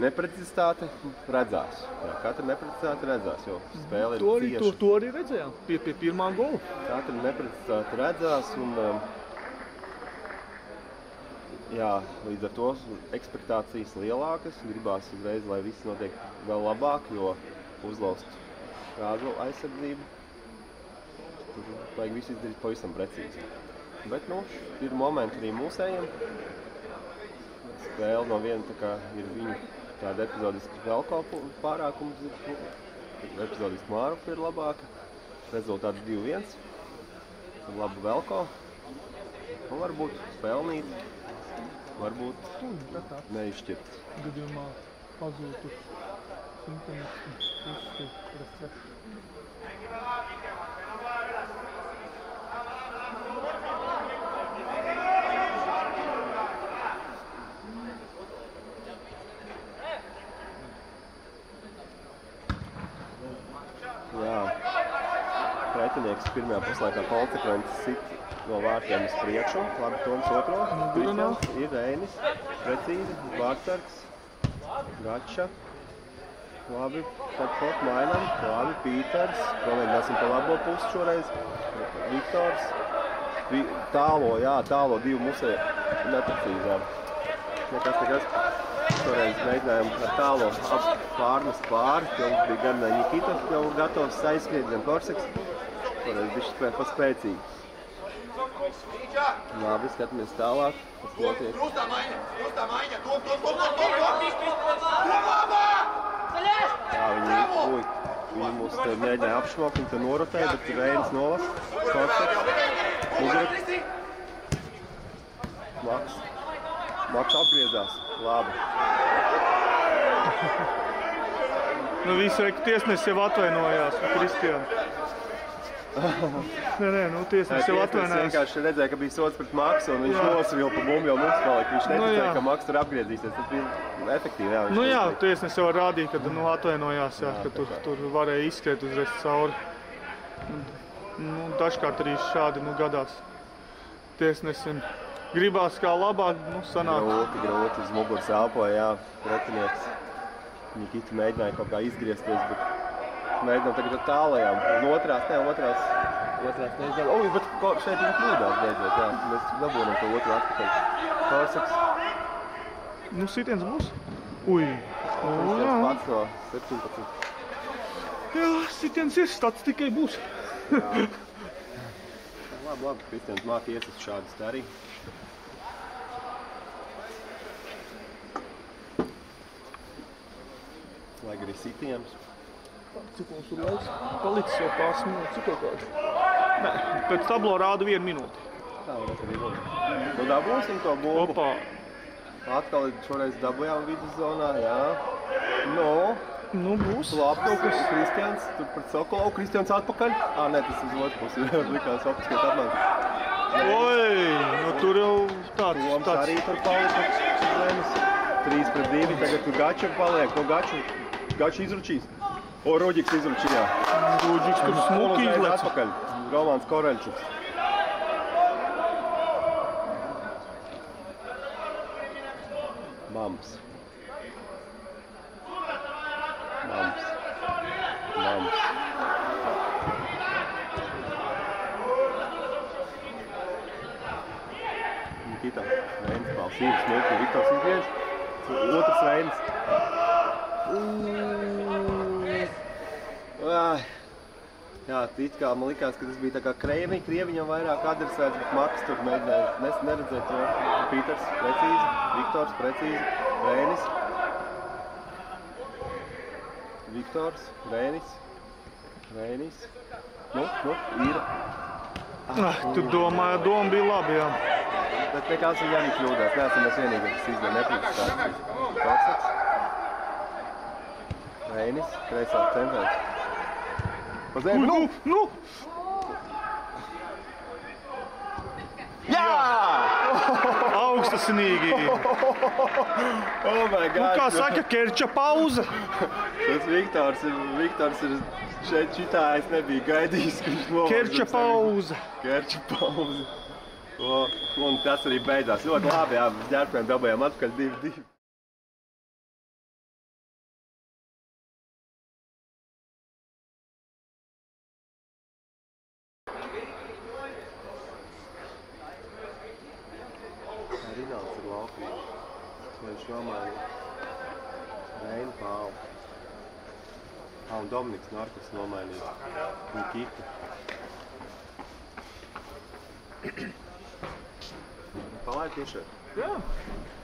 neprecizitāte redzās. Katra neprecizitāte redzās, jo spēle ir cieša. To arī redzējām pie pirmā gola. Katra neprecizitāte redzās un jā, līdz ar to ekspektācijas lielākas. Gribās uzreiz, lai viss notiek vēl labāk, jo uzlaust kādu aizsardzību. Tur vajag visu izdarīt pavisam precīzi. Bet, ir momenti arī mūsējiem. Spēle no viena tā kā ir viņu tāda epizodiska velko pārākums. Epizodiska Mārupa ir labāka. Rezultāts 2-1. Labu velko. Un varbūt spēlnīt. Varbūt neizšķirt. Gadījumā pazūtu internetu. Jā, pretinieks pirmajā puslaikā konsekventi sit no vārtiem uz priekšu. Labi, Toms otro. Ir Reinis, precīzi, vārtsargs, Gača. Labi, pat mainām. Labi, Pīters. Pamēģināsim pa labo pusi šoreiz. Viktors. Tālo, divu musē neprecīzām. Nekas. Šoreiz mēģinājām ar tālo pārmest pāri. Jau bija gan Nikita jau gatavs aizskriet, gan Korseks. Šoreiz bišķi pa spēcīgi. Labi, skatāmies tālāk. Krustā maiņa! Jā, viņi mūs te mēģināja apšmokt, viņi te norotēja, bet Reinis nolas. Korseks. Uzrek. Maks apgriezās. Labi. Visi tiesnesis jau atvainojās, Kristiāna. Nē, tiesnesis jau atvainojās. Tiesnesis vienkārši redzēja, ka bija sots pret Maksu, un viņš nosvila pa bumbu jau mums palika. Viņš neticēja, ka Maks tur apgriezīsies. Tas bija efektīvi, jā. Jā, tiesnesis jau rādīja, ka atvainojās, jā, ka tur varēja izskriet uzreiz cauri. Dažkārt arī šādi gadās tiesnesim. Gribās kā labāk, sanāk. Grūti uz muguras elpoja, jā, pretinieks. Nikita mēģināja kaut kā izgriezties, bet mēģinām tagad ar tālajām. Un otrās neizdarām. Bet šeit viņi kļūdās beidzot, jā. Mēs dabūnam to otru atpakaļ. Korseks. Sitiens būs? Ui. Jā. Pats no 17. Jā, sitiens ir, stats tikai būs. Labi, Kristians māki iesist šādas te arī. Vajag arī sitienus. Cik mums ir laiks? Palicis jau pāris minūtes, cik kaut kāds? Nē, pēc tablo rāda 1 minūte. Tā varētu arī būt. Dabūsim to bumbu. Opā. Atkal šoreiz dabujām viduszonā, jā. Nu, būs. Labs, Kristians, tur pret Sokolau, Kristians atpakaļ. Nē, tas uz otru pusi, likās optiskais apmērs. Oi, nu tur jau tāds. Toms arī tur palika uz zemes. 3-2, tagad tur Gačam paliek, ko Gaču izručīs. Roģiks izručījā. Roģiks tur smuki izlec. Atpakaļ, Romāns Koreļčuks. Mams. Nikita, Reinis pāl, Sīvs, Smuki, Viktors izgriež. Otrs Reinis. Jā, it kā man likās, ka tas bija tā kā Krieviņam vairāk adresēts, bet Marks tur mēģināja neredzēt to. Pīters precīzi, Viktors precīzi, Reinis. Viktors, Reinis. Īra. Tu domāji, doma bija labi, jā. Bet nekāds viņa arī kļūdās. Neesam mēs vienīgi, kas izdara nepriekšstāstīs. Korsaks. Reinis, kreisā centrāls. Pa zemi, nu! Jā! Augstasinīgi. Oh my God. Nu, kā saka, Kerča pauze. Tas Viktors ir šeit šitā, es nebiju gaidījis, ka viņš novāks. Kerča pauze. Un tas arī beidzās. Ļoti labi, jā, ģērpēm dabējām atpakaļ 2-2. Rinalds ir laukumā. Viņš nomainīja Reinu Pālu. Un Dominiks Norkas nomainīja Nikitu. Palaid tiešām? Jā.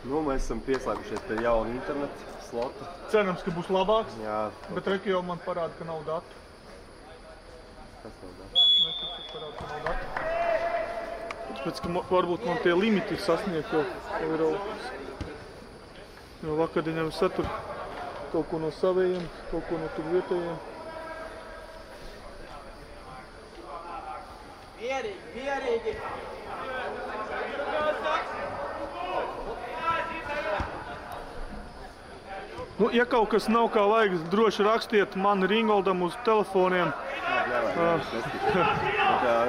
Nu, mēs esam pieslēgušies pie jauna interneta slota. Cerams, ka būs labāks. Jā. Bet reki jau man parāda, ka nav datu. Kas nav datu? Reki parāda, ka nav datu. Tāpēc, ka varbūt man tie limiti sasniegt jau Eiropas. Jo vakardieņam satur kaut ko no savējiem, kaut ko no tur vietējiem. Mierīgi! Nu, ja kaut kas nav kā vajag, droši rakstiet man Ringoldam uz telefoniem.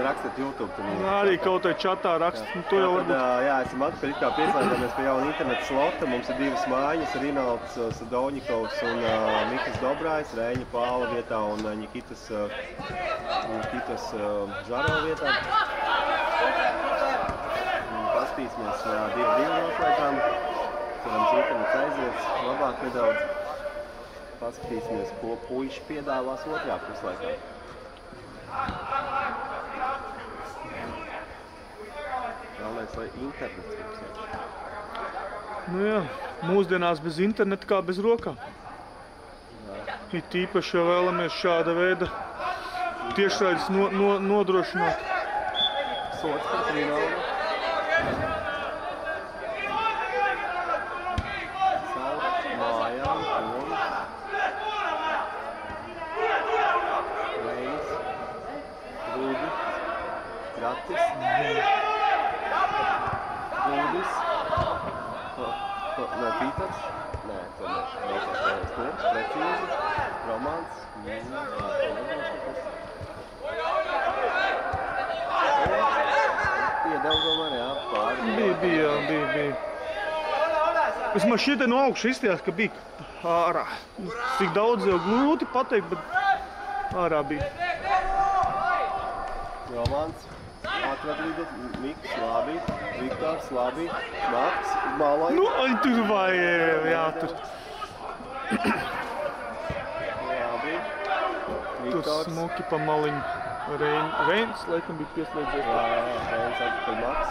Rakstiet YouTube. Arī kaut vai čatā rakst. To jau varbūt. Jā, esam atpakaļ kā pieslēdāmies pie jauna interneta slota. Mums ir divas mājas, Rinalds Sadoņikovs un Mikls Dobrājs, Reiņa Pāla vietā un Nikitas Žaro vietā. Pastīsimies, divi noslēgām. Cerams, internets aizies labāk nedaudz. Paskatīsimies, ko puiši piedāvās otrajā puslaikā. Galvenais, lai internets mums ir. Nu jā, mūsdienās bez interneta kā bez rokām. It īpaši, ja vēlamies šāda veida tiešraides nodrošināt. Sots par Rinaldu. Nē, Pīters. Nē, to nē. Sturs, precīzi. Romāns. Iedev tomēr, jā, pāri. Bija. Vismaz šitie no augšu izstījās, ka bija ārā. Cik daudz jau grūti pateikt, bet ārā bija. Romāns. Atradīda, Miks, labi, Viktors, labi, Maks, Malai. Nu, tur vajag, jā, tur. Labi, Tur Viktors. smuki pa maliņu. Reins, laikam, bija pieslēdzies. Jā, Reins atpakaļ Maks,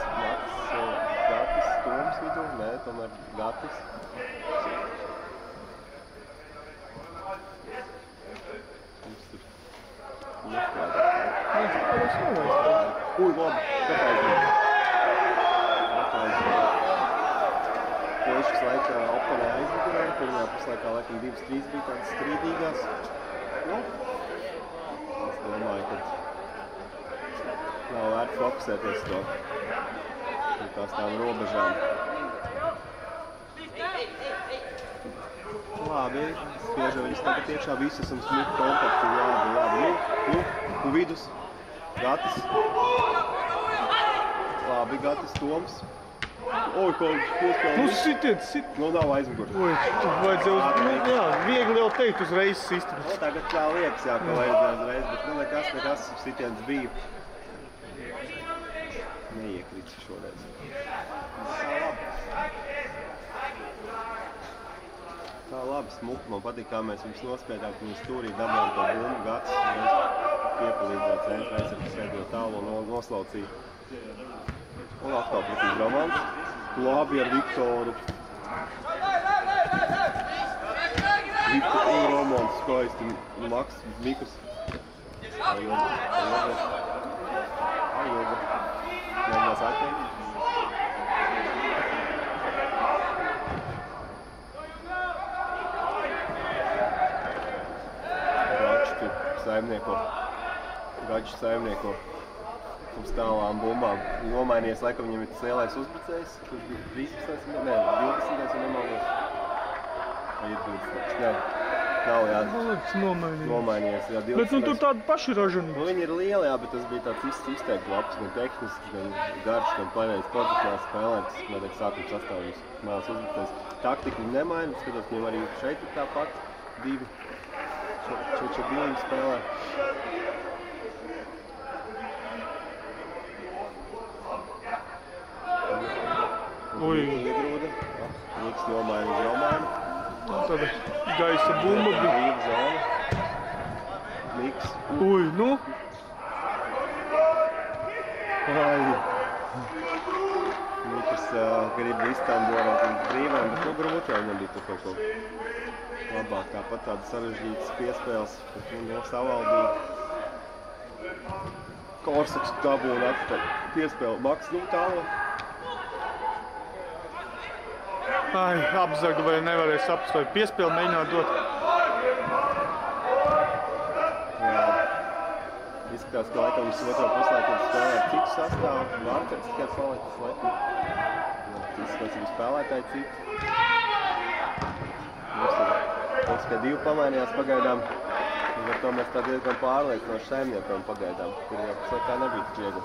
Gatis, Toms vidū, nē, tomēr Gatis. Mums tur nestrādā. Ui, labi, Puišas laikā oponē aizvidināja, pirmajā puslaikā laikam 2-3 bija tādas strīdīgās. Nu, es domāju, ka nav vērts fokusēties to tās tām robežām. Labi, spiežam viņus tagad iekšā, visi esam smuki kompakti, labi. Nu, un vidus, Gatis. Labi, Gatis, Toms. Oi, kaut piespēlē. Nu, sit. Nu, nav aizmugurs. Oi, tu vajadzēja jā, viegli jau teikt uzreiz sisti. Nu, tagad tā liekas, jā, ka vajadzēja uzreiz, bet nu nekas sitiens bija. Neiekrits šoreiz. Tā labi, smuki. Man patīk, kā mēs viņus nospēdām, ka viņi stūrī dabējām to bumbu, Gatis. Piepalīdzēja centra aizsargs sēdot tālu un noslaucīja. Un atkal pretīs Romans. Labi ar Viktoru. Viktoru Romans skaisti. Maks, Mikas. Ajoga. Nemaz atteikti. Gačs saimnieko uz tālām bumbām. Nomainies, laikam viņam ir tas lielais uzbrucējs, kurš bija 13. Nē, 12. un nemaldos. Vai ir 12. Nē, nav jā. Nomainies, jā, 12. Bet nu tur tādi paši ražanīgi. Nu viņi ir lieli, jā, bet tas bija tāds izteikti labs, gan tehnisks, gan garš, gan pareizi pozicionāls spēlētājs. Man tiek sākuma sastāvjums mēls uzbrucējs. Taktika viņi nemaina, skatos, viņam arī šeit ir tāpat divi. Čečabiļi spēlē. Ui. Iegrūda. Niks nomaina uz Romainu. Tāda gaisa bumba bija. Brīva zona. Niks. Ui, nu. Ai. Niks grib vistam borot līdz brīvēm, bet nu grūti jau viņam bija tur kaut ko labāk. Tāpat tāda sarežģītas piespēles, bet nu savaldīja. Korsaks dabūna atpakaļ piespēle. Maks, nu tālo. Ai, apzaga vai nevarēja saprast, vai piespēli mēģināt dot. Jā. Izskatās, ka laikam viņš otro puslaikam spēlē ar citu sastāvu. Vārceks tikai palicis laikam. Izskatās, ka spēlētāji citu. Mums kā divi pamainījās pagaidām. Ar to mēs tā diezgan pārliecinoši saimniekam pagaidām. Tur jau puslaikā nebija tik viegli.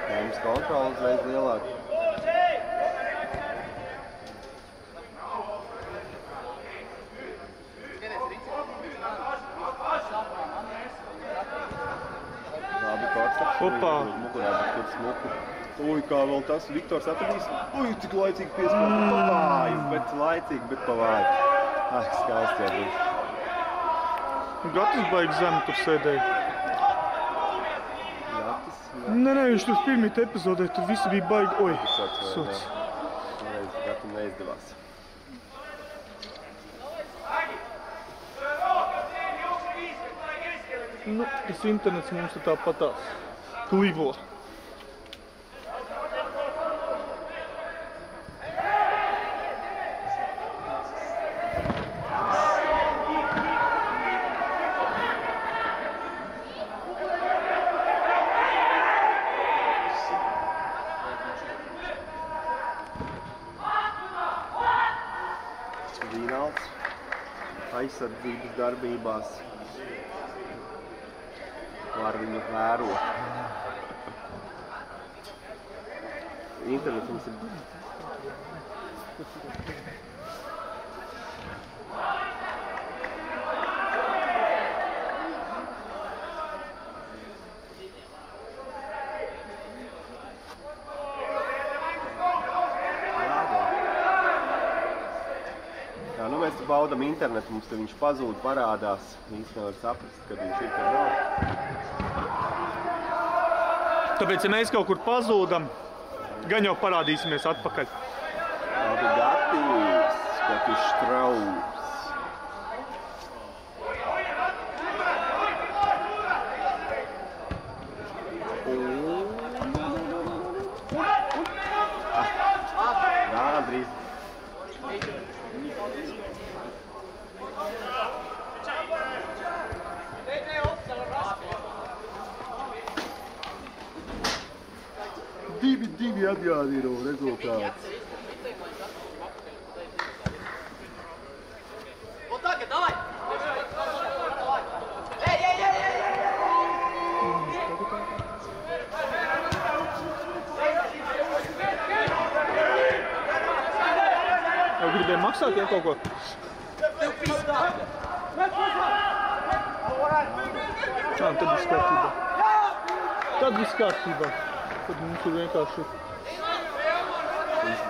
Jā, mums kontrola uzreiz lielāka. Labi, Korsaks. Opā. Mugurā, bet tur smuku. Ui, kā vēl tas Viktors atradīs. Ui, cik laicīgi piespēlē. Pavāju, bet laicīgi, bet pavāju. Ai, skaisti jau bija. Gatis baigi zemi tur sēdēja. Gatis? Nē, viņš tur pirmīt epizodē, tur visi bija baigi. Oi, sots. Gatim neizdevās. Nu, tas internets mums ir tāpatās. Klibo. Vīnalds aizsardzības darbībās var viņu vērot. Internets mums ir... Jā, nu mēs baudam internetu, mums te viņš pazūd, parādās. Īsti nevar saprast, kad viņš ir, kad nav. Tāpēc, ja mēs kaut kur pazūdam, gan jau parādīsimies atpakaļ. Labi, Gatis, Gatis Štraups. Jā, drīz. 2-2 atgādīju rezultāts. Вот так, давай! Jau gribēja maksāt, ja kaut ko? Tad viss kārtībā. Tad viss kārtībā. Tad mums ir vienkārši...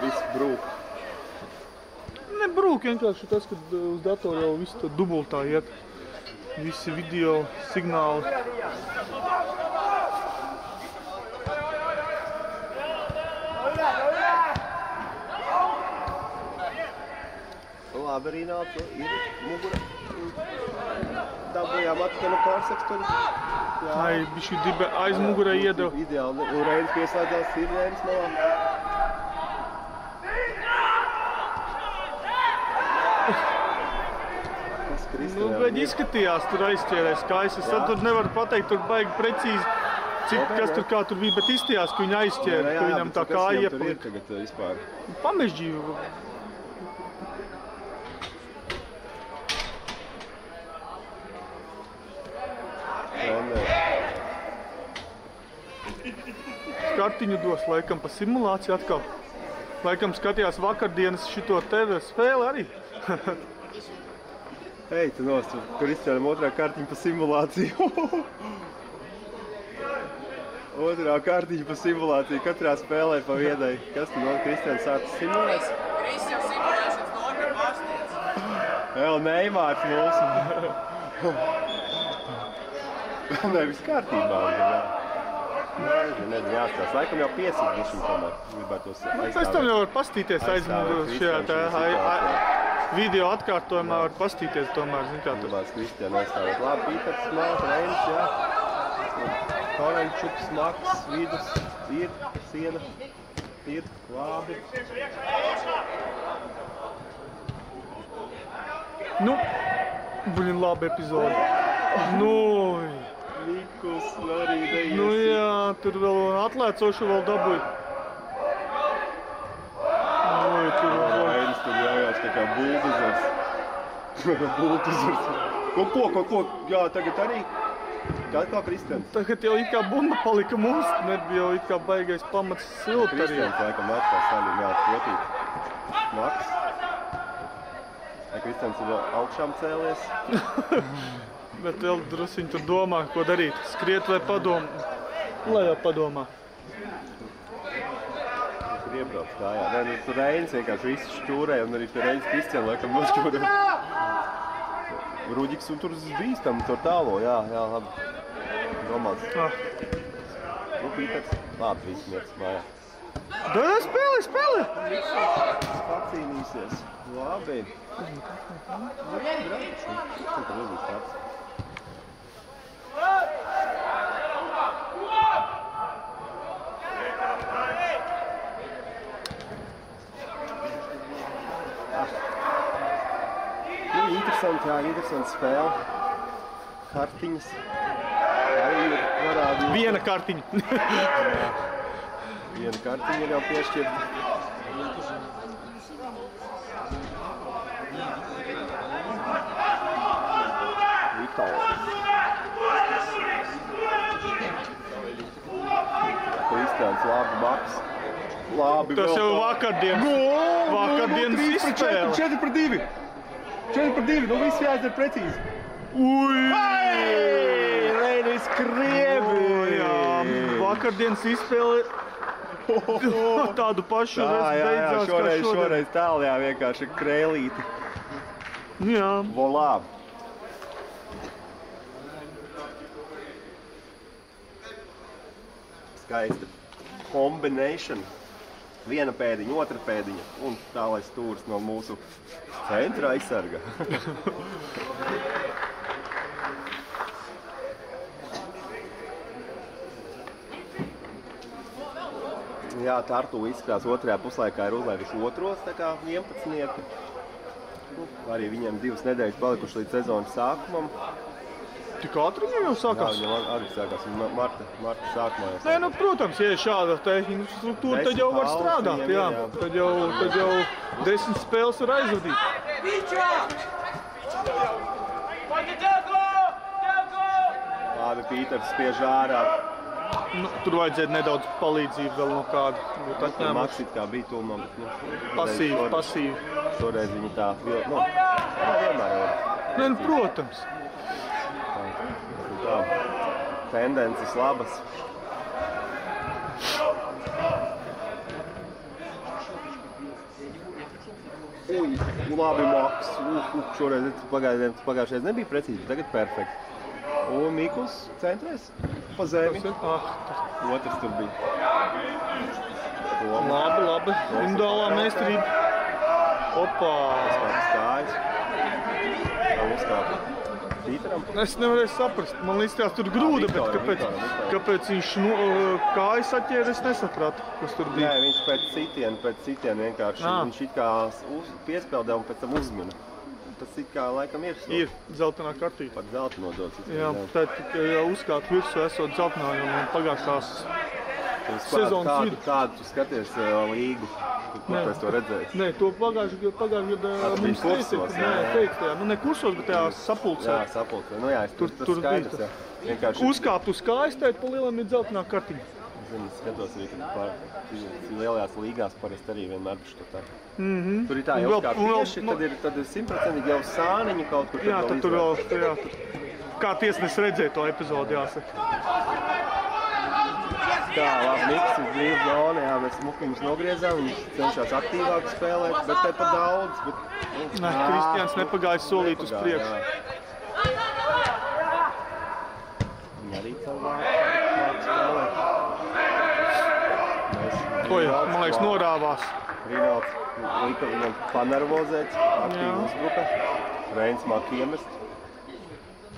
Viss brūk. Ne brūk, vienkārši tas, kad uz datoru jau viss to dubultā iet. Visi video signāli. Labi, arī nāca, ir mugura. Dabūjām atpakaļ no Korsaks tur. Ai, bišķi dibe aiz mugurai iedeva. Ideāli. Un Reinis pieslēdzās ir Reinis malā. Nu, bet izskatījās, tur aizķērēs kaisis. Tad tur nevar pateikt, tur baigi precīzi, cik kas tur kā tur bija, bet izstījās, ka viņi aizķēra, ka viņam tā kāja iepalika. Tagad vispār. Pamežģīju. Kartiņu dos, laikam, pa simulāciju atkal. Laikam skatījās vakardienas šito TV spēli arī. Ej, tu nost, kur izcēlam otrā kartiņa pa simulāciju. Otrā kartiņa pa simulāciju, katrā spēlē pa vienai. Kas tu no Kristians sācis simulēs? Kristians simulēšanas norka pārsniedz. Vēl Neimārs mūsu. Nē, viss kārtībā. Nezinu, jāstās. Laikam jau piesīt višķi tomēr. Gribētos aizstāvēt. Pēc tam jau var pastīties aizmugurus šajā tā video atkārtojumā var pastīties tomēr, zin kā tur. Gribētos Kristiānu aizstāvēt. Labi, Pīters, Smalta, Reinis, jā. Koreņčuks, Maks, vidus, ir, siena, ir, labi. Nu, buļin labi epizodi. Nu, Nikus arī neies. nu jā, tur vēl atlēcošu vēl dabūja. Nu, tur vēl. Reinis tur jājās tā kā buldozers. Buldozers. Kaut ko, jā, tagad arī. Kā Kristians? Tagad jau it kā bumba palika mums, nebija jau it kā baigais pamats silti arī. Kristians laikam atkal saļi jāatkotīt. Maks. Kristians ir augšām cēlies. Bet vēl drusiņi tur domā, ko darīt. Skriet vai padomā? Lai jau padomā. Tur iebrauc kājā. Nē, nu tur Reinis vienkārši visu šķūrēja un arī pie Reinis Kristiāna laikam nošķūrēja. Ruģiks un tur bīstam, tur tālo, jā, labi. Domāts. Nu, Pīters, labi, viss miegs mājā. Dara spēli! Pacīnīsies. Labi. Interesanti spēle. Kartiņas. Arī ir varādība. Viena kartiņa. Viena kartiņa ir jau piešķirta. Kristians, labi, Maks. Labi, Tas jau vakardienas izspēle. 4-2. 4-2, nu viss jāizdara precīzi. Ui! Reinis Krievi! Jā, vakardienas izspēle tādu pašu beidzās kā šodien. Šoreiz tālajā vienkārši krēlīti. Jā. Volā! Skaista combination. Viena pēdiņa, otra pēdiņa un tā, lai stūris no mūsu centra aizsarga. Jā, Tartu izskatās otrajā puslaikā ir uzlaiduši otros, tā kā 11. Arī viņiem 2 nedēļas palikuši līdz sezonas sākumam. Tik ātri viņam jau Jā, sākās? viņam arī sākās. Marta sākumā jau Nē, nu, protams, ja ir šāda te infrastruktūra, tad jau var strādāt, jā. Tad jau 10 spēles var aizvadīt. Labi, Pīters spiež ārā. Nu, tur vajadzētu nedaudz palīdzību vēl no kāda. Būt atņēmums. Maksit kā bija tūmā, bet Pasīvi. Šoreiz viņi tā, vienmēr jau. Nē, nu, protams. Tā, tendences labas. Uj, labi Maks. Šoreiz pagājušajā nebija precīzi, tagad perfekti. Un Mikuls centrēs pa zemi. Otrs tur bija. Labi. Individuālā meistarība. Opā. Stājas. Tā uzkāpa. Pīteram. Es nevarēju saprast. Man līdz tur grūda, bet kāpēc viņš kājas atķēra, es nesapratu, kas tur bija. Nē, viņš pēc sitiena vienkārši. Viņš it kā piespēldē un pēc tam uzmina. Tas it kā laikam ir. Ir zeltainā kartīte. Pat zelta nodots. Jā, tad tikai uzkāpt virsū esot zeltainā, jo man pagājušās sezonas vidu. Kādu tu skaties līgu? Kur tu esi to redzējis? Nē, to pagājušajā gadā mums teica, ne kursos, bet tajā sapulcē. Jā, sapulcē. Nu jā, tas skaidrs, jā. Vienkārši uzkāpt uz kājas, tad pa lielam ir zeltainā kartiņa. Es skatos arī, ka lielajās līgās parasti arī vienmēr bišķi tā. Tur ir tā jau kā tieši, tad ir 100% jau sāniņi kaut kur. Jā, tad tur vēl, kā tiesnes redzēja to epizodi, jāsaka. Tā, labi, Niks ir brīvs zona, jā, mēs mukiņus nogriezām, viņš cenšās aktīvāk spēlēt, bet te pa daudz. Nē, Kristians nepagāja solīt uz priekšu. Viņa arī cilvēku spēlēt. Oj, man liekas, norāvās. Rinalds lika viņam panervozēt, aktīvi uzbruka. Reins māk iemest.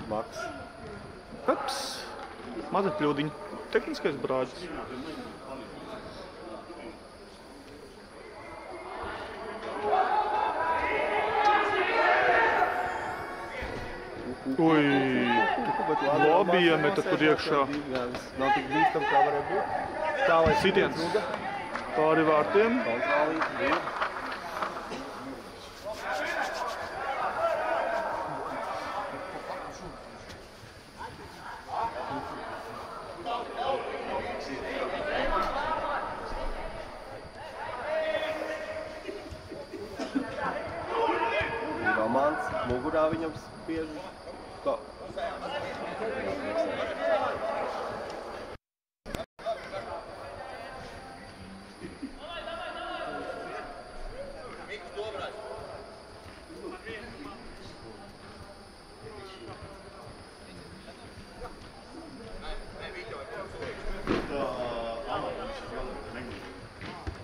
Maks. Ups, maza kļūdiņa. Tehniskais brāģis. Ui, labi iemeta tur iekšā. Nav tik bīstam, kā varēja būt. Tā, lai Sitiens pāri vārtiem. Kontrolīt, bija. Romāns mugurā viņam spiež. Tā.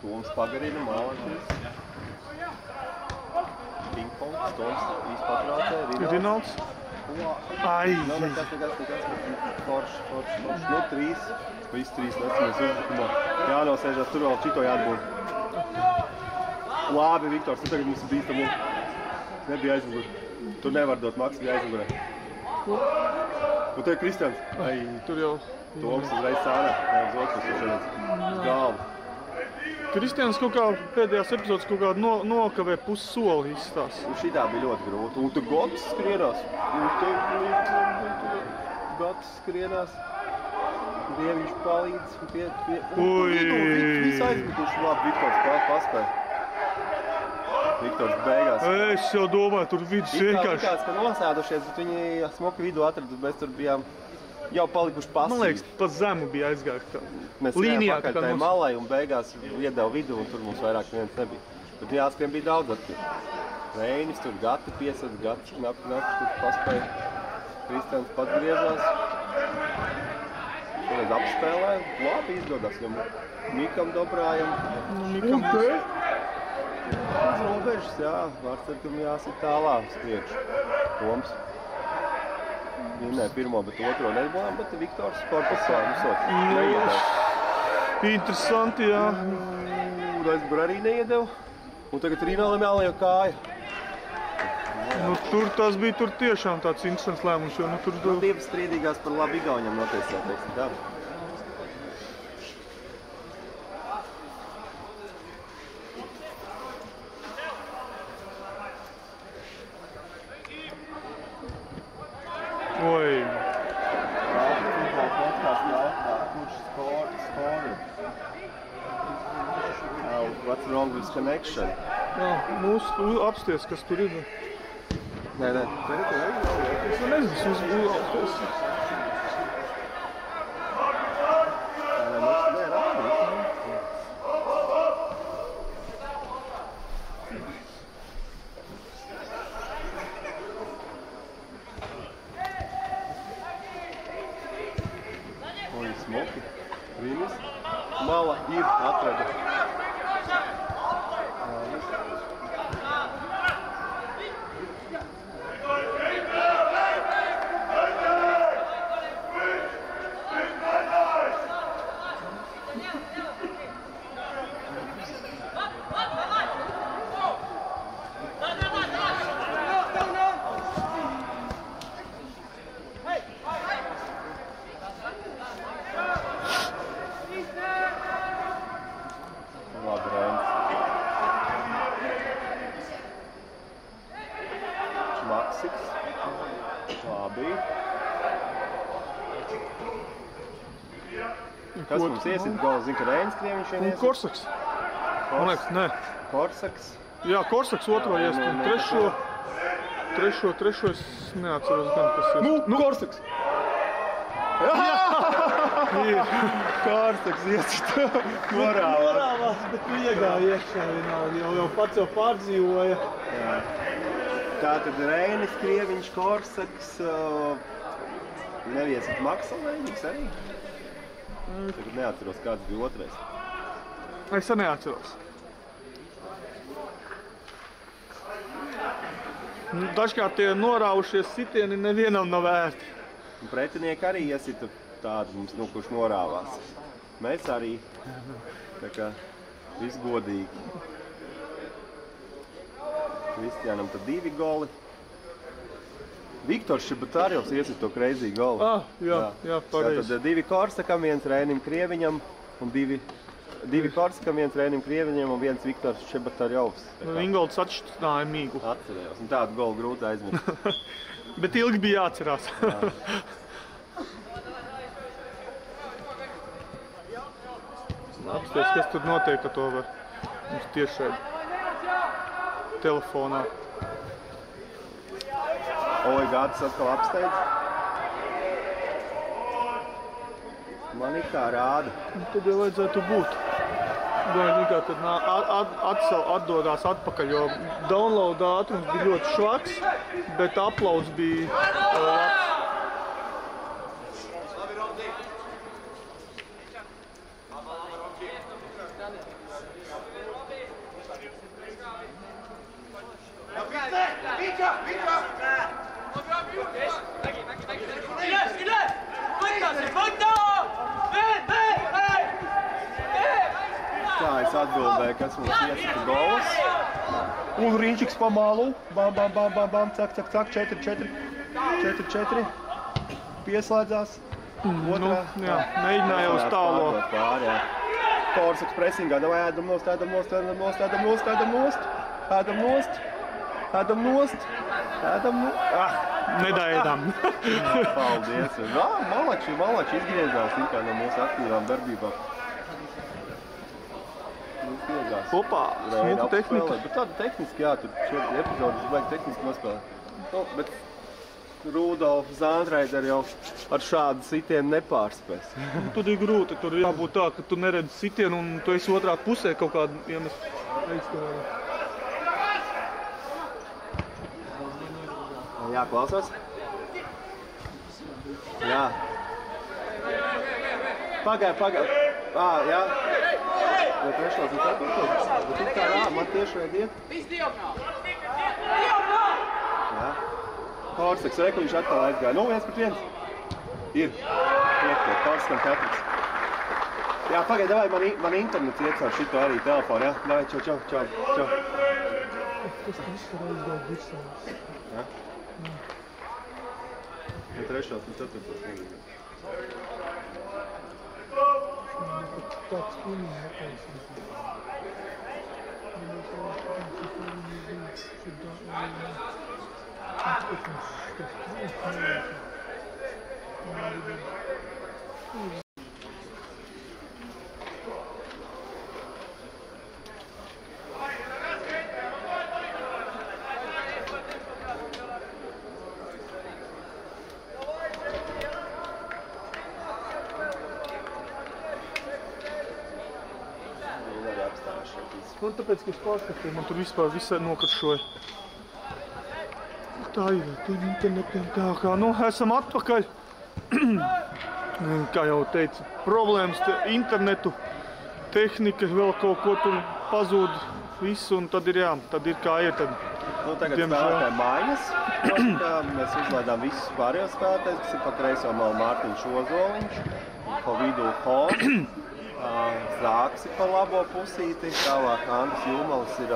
Toms pagarina, Mālačīs. Pingpongs, Toms izpatrācē, Rinalds. Ai! Nav nekas. Forši. Nu, 3. Viss 3 necamies uzbrukumā. Jānosēžās, tur vēl čito jāatbūt. Labi, Viktors, tu tagad mums ir bīstami. Nebija aizmugurē. Tur nevar dot, Maks bija aizmugurē. Un te ir Kristians. Ai, tur jau. Toms uzreiz sārā. Jā, uz otru šodien. Uz galvu. Kristians kaut kā pēdējās epizodes kaut kā nokavē pussoli izstās. Un šitā bija ļoti grūti. Un tu Gots skrienās. Gots skrienās. Dieviņš palīdz. Viss aizmikuši labi. Viktors paspēja. Viktors beigās. Es jau domāju, tur vidus vienkārši. Likās, ka nosēdušies, bet viņi smuku vidu atradu. Mēs tur bijām jau palikuši pasīvi. Man liekas, pat zemu bija aizgājis. Mēs līnijā pakaļ tai malai un beigās iedeva vidu un tur mums vairāk neviens nebija. Bet jāskrien bija daudz atpakaļ. Reinis tur gati piesad, gati knapi tur paspēja. Kristians pats griežās. Šoreiz apspēlēja. Labi izdodas, jo Mikam dobrājam. Mikam Uz robežas, jā. Vārdsargam jāsit tālā skrieč. Toms. Vinnēja pirmo, bet otro nebojām, bet Viktors korpusā visot. Interesanti, jā. Reizbur arī neiedeva. Un tagad Rīnālim jāliek kāja. Nu, tur tas bija tur tiešām tāds interesants lēmums, jo nu tur... Nu, divas strīdīgās par labu Igauņam notiesā, teiksim tā. Oi. What's wrong with connection? Jā, mūsu apsties, kas tur ir. Nē. Es nezinu, uz Oi, smoki. Rīmis. Mala ir atrada. Kas mums iesit gols? Zinu, ka Reinis Krieviņš vien iesit. Korsaks. Man liekas, nē. Korsaks. Jā, Korsaks otro iesit. Un trešo es neatceros gan, kas iesit. Nu, Korsaks! Ir. Korsaks iesit. Morāvās. Bet tu iegāja iekšā vienalga. Jau pats jau pārdzīvoja. Tātad Reinis Krieviņš, Korsaks, neviesit Maksalēņiks arī. Tagad neatceros, kāds bija otrais. Es neatceros. Dažkārt tie norāvušies sitieni nevienam nav vērti. Un pretinieki arī iesita tādu mums, nu, kurš norāvās. Mēs arī. Tā kā viss godīgi. Kristiānam tad 2 goli. Viktors Šebatarjovs iesit to crazy golu. Jā, pareizi. Tad 2 Korsakam, 1 Reinim Krieviņam un 2 Korsakam, 1 Reinim Krieviņam un 1 Viktors Šebatarjovs. Ingolds atšķināja mīgu. Atcerējos. Un tādu golu grūti aizmirst. Bet ilgi bija jāatcerās. Apsties, kas tur notiek, ka to var mums tiešai telefonā. Oi, Gāds atkal apsteidz. Man ir kā rāda. Tad jau vajadzētu būt. Tad atdodās atpakaļ, jo download ātrums bija ļoti švaks, bet uploads bija labs. Tā es atbildēju, kas mums iesita gols. Un Riņčiks pa malu. Bam, cak, 4-4. 4-4. Pieslēdzās. Otrā. Jā, mēģināja uz tālo. Korsaks presingā. Davai ēdam nost. Nedaidām. Paldies. Malači izgriezās kā no mūsu aktīvām darbībām. Opā, smuka tehnika. Bet tāda tehniski, jā, tur šeit epizodes vajag tehniski nospēlēt. Nu, bet Rudolf Zandreider jau ar šādu sitienu nepārspēs. Tur ir grūti, tur jābūt tā, ka tu neredzi sitienu un tu esi otrā pusē kaut kādu iemeslu aizstāvē. Jā, klausās? Jā. Pagai. Jā. Vai trešās un ceturtos? Bet ir kā man tieši vajag iet? Viss diagonāli! Jā. Korsaks, reku viņš atkal aizgāja. Nu, 1-1. Ir. Korsakam Katriks. Jā, pagai, davai, man internets iet ar šito arī telefonu, jā? Davai, čau. Tas izsvarā izdod virsās. Ja? Ja trešās un ceturtās negribu. Tāds pilnīgi netaisnīgs. Un tāpēc, ka es pārskatīju, man tur vispār visai nokaršoja. Tā ir, tur internetiem tā kā, nu, esam atpakaļ. Kā jau teicu, problēmas internetu, tehnika, vēl kaut ko tur pazūd visu, un tad ir jā, tad ir kā ir. Tad, nu, tagad spēlētāji maiņas. Mēs uzlaidām visus pārējos spēlētājus, kas ir pa kreiso malu Mārtiņš Ozoliņš, pa vidu Holds. Zāks ir pa labo pusīti, tālāk Andris Jūmalis ir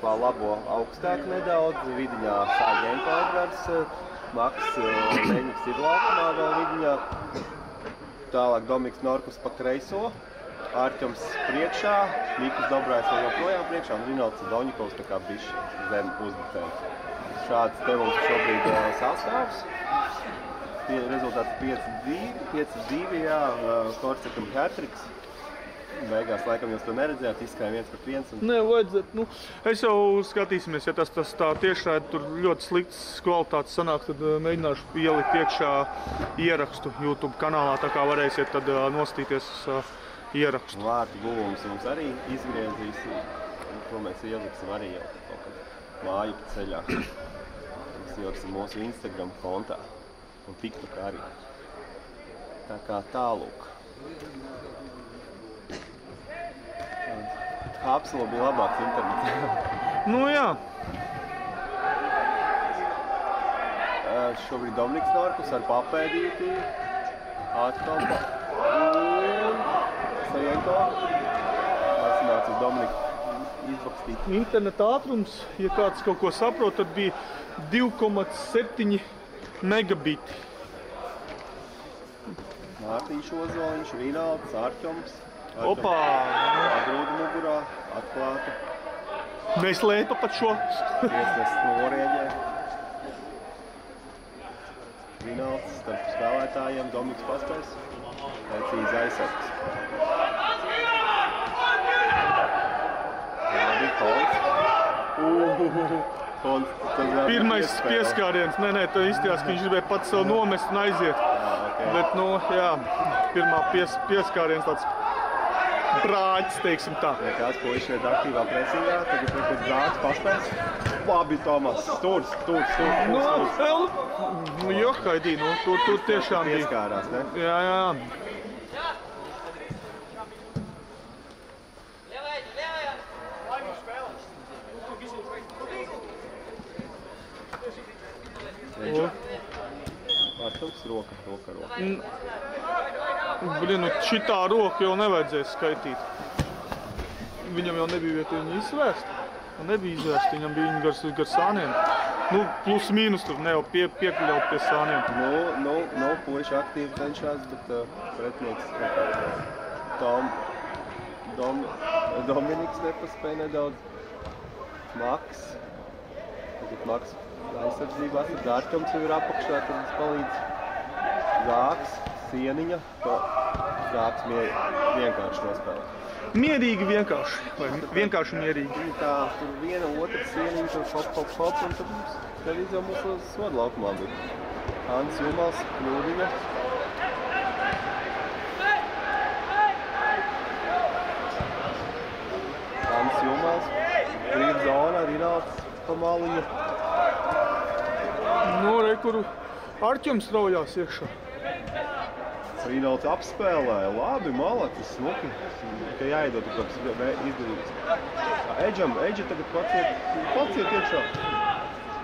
pa labo augstāk nedaudz, vidiņā Sāģenko Edgars, Maks Leņiks ir laukumā vēl vidiņā, tālāk Dominiks Norkus pa kreiso, Arķoms priekšā, Mikus Dobrais vēl joprojām priekšā un Rinalds Doņikovs tā kā bišķi zem uzbrucējs. Šāds te mums šobrīd sastāvs. Rezultāts 5-2, jā, Korsekam hat-triks. Beigās, laikam, jūs to neredzējāt, izskrēja 1-1. Nē, vajadzētu, nu, es jau skatīsimies, ja tas tā tiešraidi tur ļoti slikts kvalitātes sanāk, tad mēģināšu ielikt iekšā ierakstu YouTube kanālā, tā kā varēsiet tad nostīties ierakstu. Vārtu guvums mums arī izgriezīs, to mēs ieliksim arī jau kaut kad māju ceļā. Mēs ieliksim mūsu Instagram kontā. Un TikTok arī. Tā kā tālūk. Hapslo bija labāks internetā. Nu jā. Šobrīd Dominiks Norkus ar papēdīti. Atkal un Sajenko. Asinācis Dominiku izbakstīt. Interneta ātrums, ja kāds kaut ko saprot, tad bija 2,7 megabiti. Mārtiņš Ozoliņš, Rinalds, Arķoms. Opā! Grūda mugurā, atklāta. Neslēpa pat šo. Iesnes norieģē. Rinalds starp spēlētājiem, Dominiks paspēs. Precīzi aizsargs. Labi, Holds. Pirmais pieskāriens, nē, tā izskatās, ka viņš gribēja pats sev nomest un aiziet. Okay. Bet, nu, jā, pirmā pieskāriens tāds brāķis, teiksim tā. Kāds puiši šeit aktīvā presīgā, tagad Zāks paspēs. Labi, Tomas, sturs. Nu, johaidī, nu, tur tiešām bija. Pieskārās, ne? Jā. Artums, roka. Blin, nu šitā roka jau nevajadzēja skaitīt. Viņam jau nebija vieta viņu izvērst. Nebija izvērst, viņam bija viņa gar sāniem. Nu, plus mīnus tur, ne jau piekļaut pie sāniem. Nu, puiši aktīvi cenšās, bet pretnieks Dominiks nepaspēja nedaudz. Maks. Tagad Maks aizsardzībā atrast. Arķoms jau ir apakšā, tad viņš palīdz. Zāks, sieniņa. Zāks vienkārši nospēlē. Mierīgi vienkārši, vai vienkārši mierīgi? Viņi tā, tur viena otra sieniņa, tur hop, un tad tev jau mūsu soda laukumā bija. Andris Jūmals, Kļūdiņa. Andris Jūmals, brīv zona, Rinalds pa maliņu. Nu, re, kur Arķoms raujās iekšā. Rinalds apspēlēja, labi, malacis, smuki. Ka jāiedod kaut kas izdarīts. Edža tagad pats iet iekšā.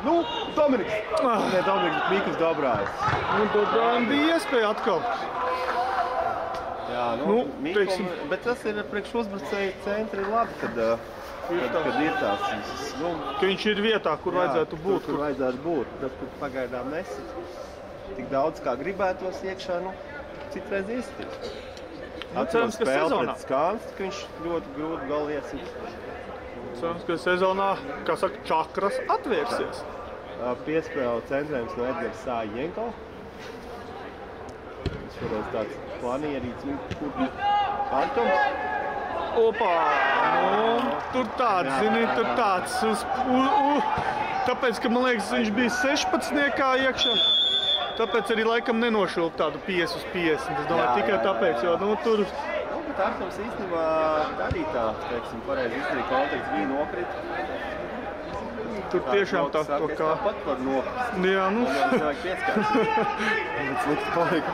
Nu, Dominiks! Ne, Dominiks, bet Mikus Dobrājs. Nu, Dobrājam bija iespēja atkal. Jā, teiksim, bet tas ir priekš uzbrucēju centri labi, kad ir tās, ka viņš ir vietā, kur vajadzētu būt. Kur vajadzētu būt, tas tur pagaidām nesit. Tik daudz, kā gribētos iekšā, citreiz iesties. Cerams, ka sezonā. Pret Skānstu, ka viņš ļoti grūti gali iesit. Cerams, ka sezonā, kā saka, čakras atvērsies. Piespēle centrējums no Edgars Sājienko. Viņš šoreiz tāds planierīts, kur Antons. Opā, tur tāds, zini, tur tāds. Tāpēc, ka man liekas, viņš bija 16. iekšā. Tāpēc arī laikam nenošilp tādu 5 uz 50. Es domāju, tikai tāpēc, jo, tur... Bet Artoms īstenībā arī tā, teiksim, pareizi izdarīja konteksts, bija nokrit. Tur tiešām tā kā... Tāpat var nokrist. Jā, Man nevajag pieskārs. Bet slikti palika.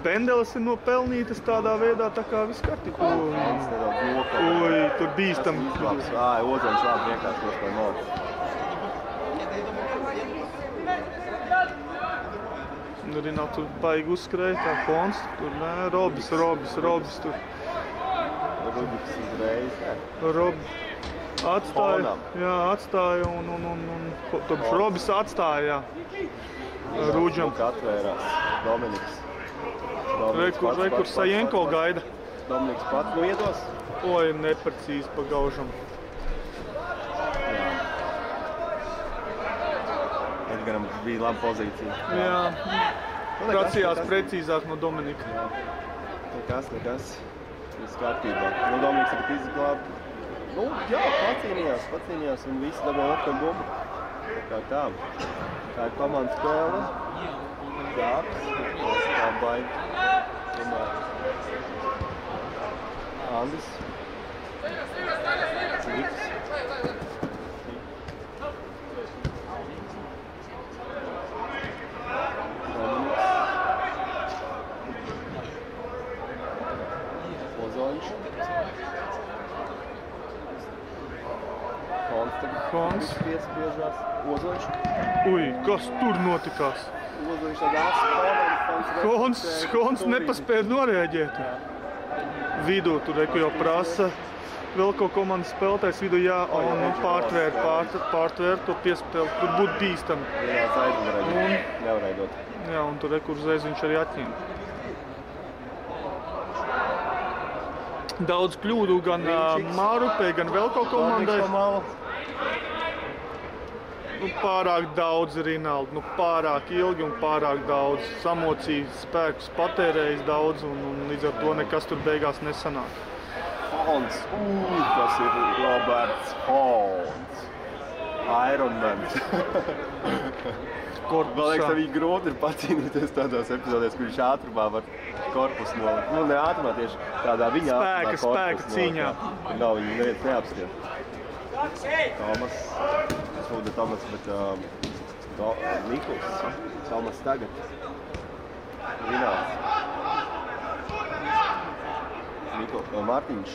Pendeles ir nopelnītas tādā veidā, tā kā viss kārtībā. Oi, tur bīstam. Ozoņš labi vienkārši nospēja malu. Arī nav tur baigi uzskrēja, tā Fons. Tur nē, Robis tur. Rubiks uzreiz, jā. Atstāja un tur Robis atstāja, jā. Rūdžam. Atvērās Dominiks. Rekur Sajenko gaida. Dominiks pats iedos. Oi, neprecīzi pa gaužam. Edgaram bija laba pozīcija. Jā. Pracījās precīzāk no Dominika. Nekas. Viss kārtībā. Dominiks tagad izglāba. Jā, pacīnījās un visi dabūja atkal bumbu. Tā ir komandas spēle. Dāps. Tā baigi. Andis. Liks. Ozoņš. Kons piespiežās. Ozoņš. Ui, kas tur notikās? Ozoņš tādā Kons nepaspēja noreaģēt. Vidū tur jau prasa. Vēl kaut komandas spēlētājs vidū pārtvērt to piespēli. Tur būtu bīstami. Nevarēja dot. Jā, un tur kur uzreiz viņš arī atņēma. Daudz kļūdu gan Mārupē, gan vēl kaut komandai. Pārāk daudz Rinaldu, pārāk ilgi un pārāk daudz. Samocīja spēkus, patērējis daudz un līdz ar to nekas tur beigās nesanāk. Fons, tas ir Roberts Fons. Ironmans. Man liekas, arī grūti ir pacīnīties tādās epizodēs, kur viņš ātrumā var korpusu nolikt. Ne ātrumā, tieši tādā viņa spēka cīņā. Nav, viņu neviens neapstiet. Tomas, bet Nikuls. Tomas tagad. Rināls. Mārtiņš.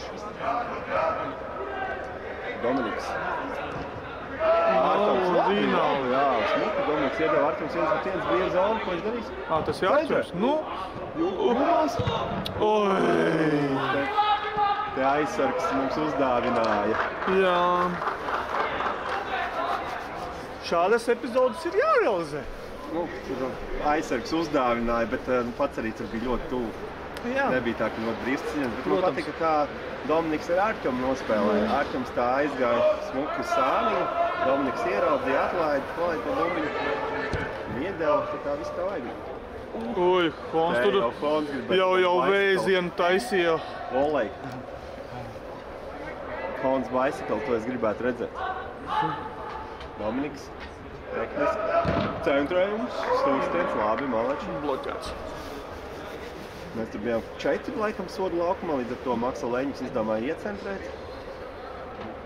Dominiks. Rināli. Jā, smuki. Dominiks iedeva Artums 1-1 brīvu zonu, ko viņš darīs? Tas ir Artums. Jūmās. Oi. Te aizsargs mums uzdāvināja. Jā. Šādas epizodes ir jārealizē. Aizsargs uzdāvināja, bet pats arī tur bija ļoti tuvu. Jā. Nebija tā, ka ļoti brīvs cīņas, bet man patika, kā Dominiks ar Arķomu nospēlēja. Arķoms tā aizgāja smuki uz sāniņu, Dominiks ieraudzīja, atlaida to bumbiņu. Iedeva, tā kā viss tā vajag. Ui, Fons tur jau vēzienu taisīja. Olej. Fons bicycle, to es gribētu redzēt. Dominiks, tehniski, centrējums, stūrstiens, labi, maleči. Bloķēts. Mēs tur bijām 4 laikam sodu laukumā, līdz ar to Maksa Leņķis izdomāja iecentrēt.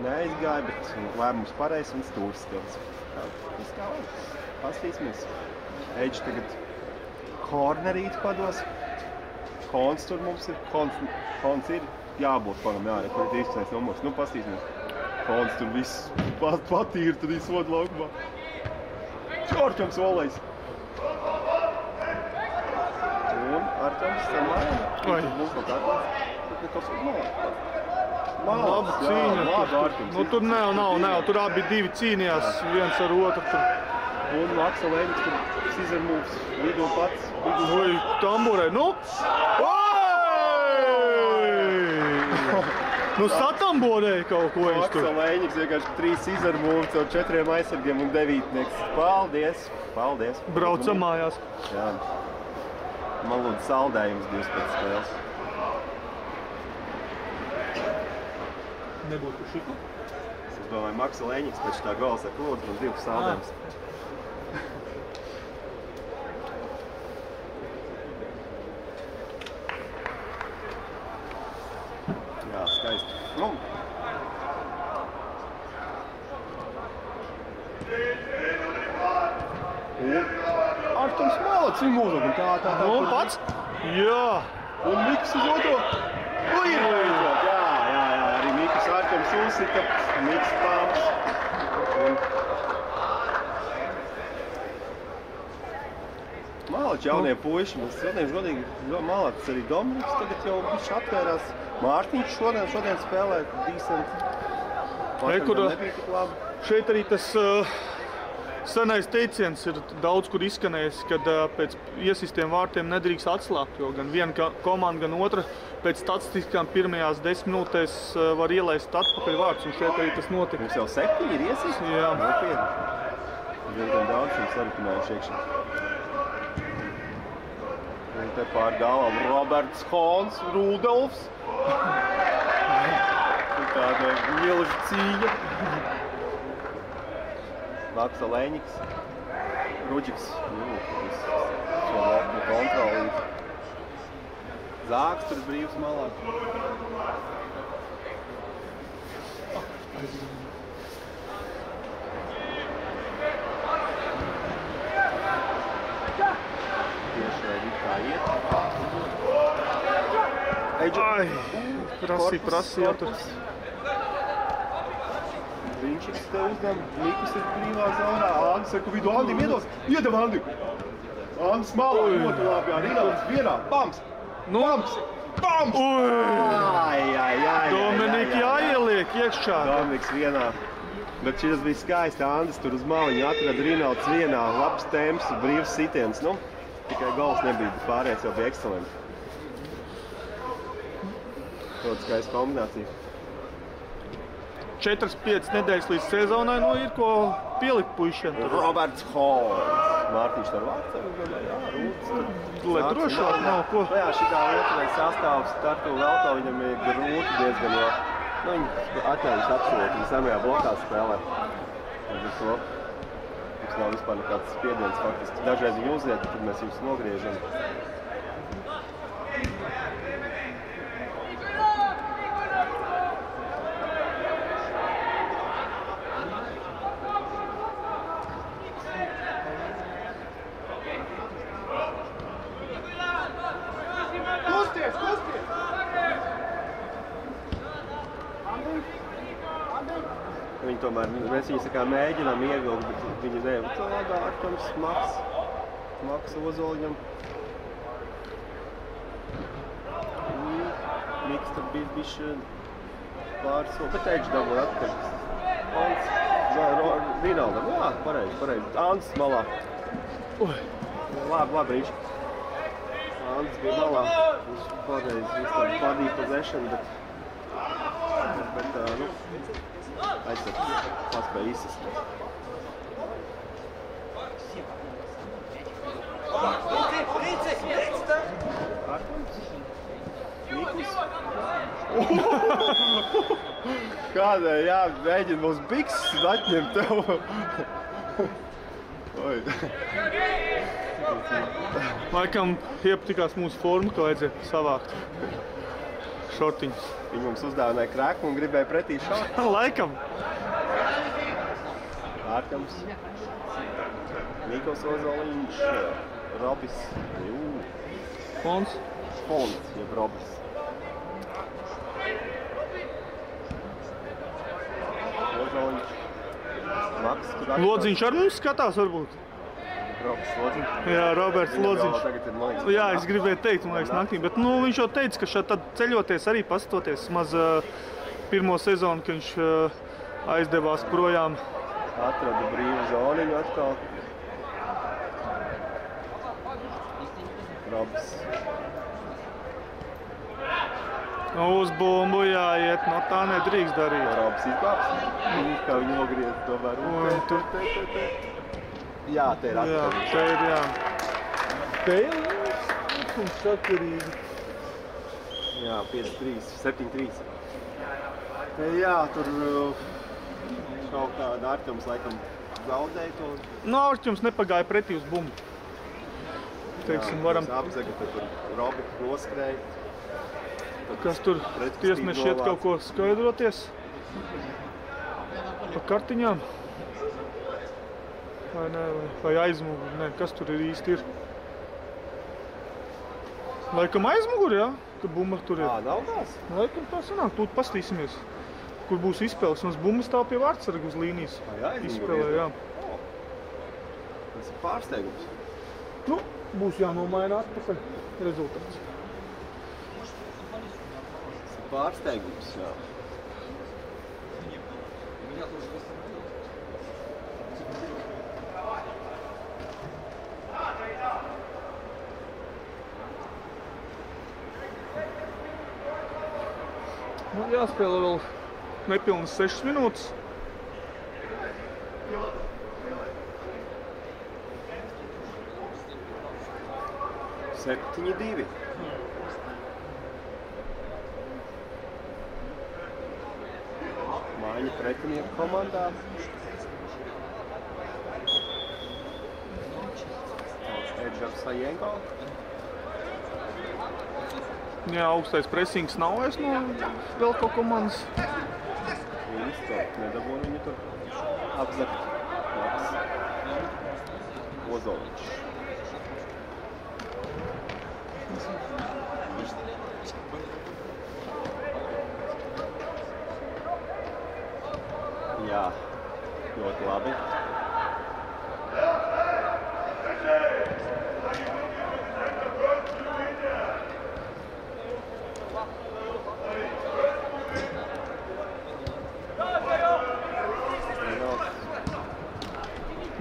Neaizgāja, bet lēmums pareizs un stūrstils. Viss kā vajag. Pastīsimies. Eģi tagad kornerīti pados. Kons tur mums ir. Kons ir jābūt panam, jā, kur ir 13 numurs. Pastīsimies. Kons tur viss patīra tad sodu laukumā. Čorķams olejs. Un Artams Samājam. Oi. Būs no kārtības. Tur kaut kas malāks. Labi cīņa. Labi Artams. Nu, tur nav. Tur abi divi cīnījās viens ar otru. Tur. Un Maksa Lēņķis tur scissor moves. Vidū pats. Oi, tamburē. Nu! Oi! Nu, satamborēja kaut ko viņš tur. Maksa Lēņķis vienkārši 3 scissor moves ar 4 aizsargiem un 9. Paldies! Paldies! Braucam mājās. Jā. Man lūdzu saldējums 12 spēles. Nebūtu šiku? Es domāju, Maksa Lēņķis pēc tā gola saka, lūdzu, man 2 saldējums. Jā, skaisti. Nu. Arturs Malacis viņa mūžam. Tā. Nu, pats? Jā. Un Miks uz otro. Ui, beidzot. Jā. Arī Miks Arturs uzsita. Miks pāms. Malacis jaunie puiši. Mēs šodien godīgi Malacis arī Dominiks. Tagad jau viņš atvērās. Mārtiņš šodien spēlē decent. Kur nebija tik labi. šeit arī tas senais teiciens ir daudz kur izskanējis, kad pēc iesistiem vārtiem nedrīkst atslābt, jo gan viena komanda, gan otra pēc statistiskām pirmajās 10 minūtēs var ielaist atpakaļ vārtus, un šeit arī tas notika. Mums jau 7 ir iesisti? Jā. Nopietni. Diezgan daudz viņu sarupinājuši iekšā. Un te pār galvam Roberts Hons, Rudolfs. Tāda milža cīņa. Maksa Lēņķis, Ruģiks, šo lokmu kontrolīt. Zāks tur brīvs malā. Tieši vai kā iet. Ai, prasīja tur. Viņš te uzdem, Mikus ir brīvā zonā, Andis saka, vidu Andim iedos, iedam Andim! Andis malā, ļoti labi, Rināls vienā, bams! Bams! Bams! Ai! Dominiki jāieliek iekšā. Dominiks vienā. Bet šis bija skaisti, Andis tur uz maliņu atrada Rināls vienā, labs temps, brīvs sitiens, nu, tikai gols nebija, bet pārējais jau bija ekscelenti. Ļoti skaista kombinācija. 4-5 nedēļas līdz sezonai, nu ir ko pielikt puišiem. Roberts Hons. Mārtiņš tur vārds, jā, Rūds. Lai drošāk nav ko. Nu jā, šitā otrais sastāvs startu Velto viņam ir grūti diezgan, jo viņi atņēmis apsūti, viņi samajā blokā spēlē. Līdz to mums nav vispār nekāds spiediens faktiski. Dažreiz viņi uziet, tad mēs viņus nogriežam. Viņi tomēr, mēs viņus mēģinām ievilkt, bet viņi nevar. Tādā Artams, Maks Ozoliņam. Miks tur bija bišķi pārsoli, bet teikšu dabūja atpakaļ. Rinaldam, jā, pareizi. Andis malā. Labi, viņš. Andis bija malā. Viņš pareizi, viņš tādu padīja possession, bet nu, aizsaka, paspēja izsist. Artams? Mikus? Kādēļ, jā, mēģina mums bikses atņemt tev. Oi. Laikam iepatikās mūsu forma, ka vajadzēja savākt šortiņus. Viņi mums uzdāvināja krēku un gribēja pretī šort. Laikam. Artams. Mikls Ozoliņš. Robis. Fons. Jeb Robis. Ozoliņš. Maks. Lodziņš ar mums skatās varbūt? Robs Lodziņš. Jā, Roberts Viņam jau Lodziņš. tagad ir, man liekas, Jā, es gribēju teikt, man liekas, naktī, bet nu, viņš jau teica, ka šeit tad ceļoties arī pastoties maz pirmo sezonu, ka viņš aizdevās projām. Atrada brīvu zoniņu atkal. Robs. Uz bumbu jāiet, no tā nedrīkst darīt. Robs izglābs. Viņš kā viņu nogriez tomēr. Un tur, Jā, te ir jā, atkarīgs. te ir, jā. Te ir un sakarīgi. Jā, 5-3, 7-3. Te jā, tur kaut kāda Artjoms laikam zaudēja to. Nu, Artjoms nepagāja pretī uz bumbu. Teiksim, varam, Apzaga, ka tur Robi noskrēja. kas tur tiesneši iet kaut ko skaidroties. Pa kartiņām. Vai ne, vai aizmuguri, ne, kas tur ir īsti ir. Laikam aizmuguri, jā, ka bumba tur ir. Nav tās? Laikam tā sanāk, tūt pastīsimies, kur būs izspēles. Mums bumba stāv pie vārtsarga uz līnijas. Izspēlē, jā. Tas ir pārsteigums. Nu, būs jānomaina atpakaļ rezultāts. Tas ir pārsteigums, jā. Nu, jāspēlē vēl nepilnas 6 minūtes. Septiņi divi. Māņa pretinieku komandā. Edžars Sajenko. Jā, augstais presings nav vairs no vēl kaut komandas. Viņas to nedabūna viņu tur apzakt. Labs. Ozovičs. Jā, ļoti labi.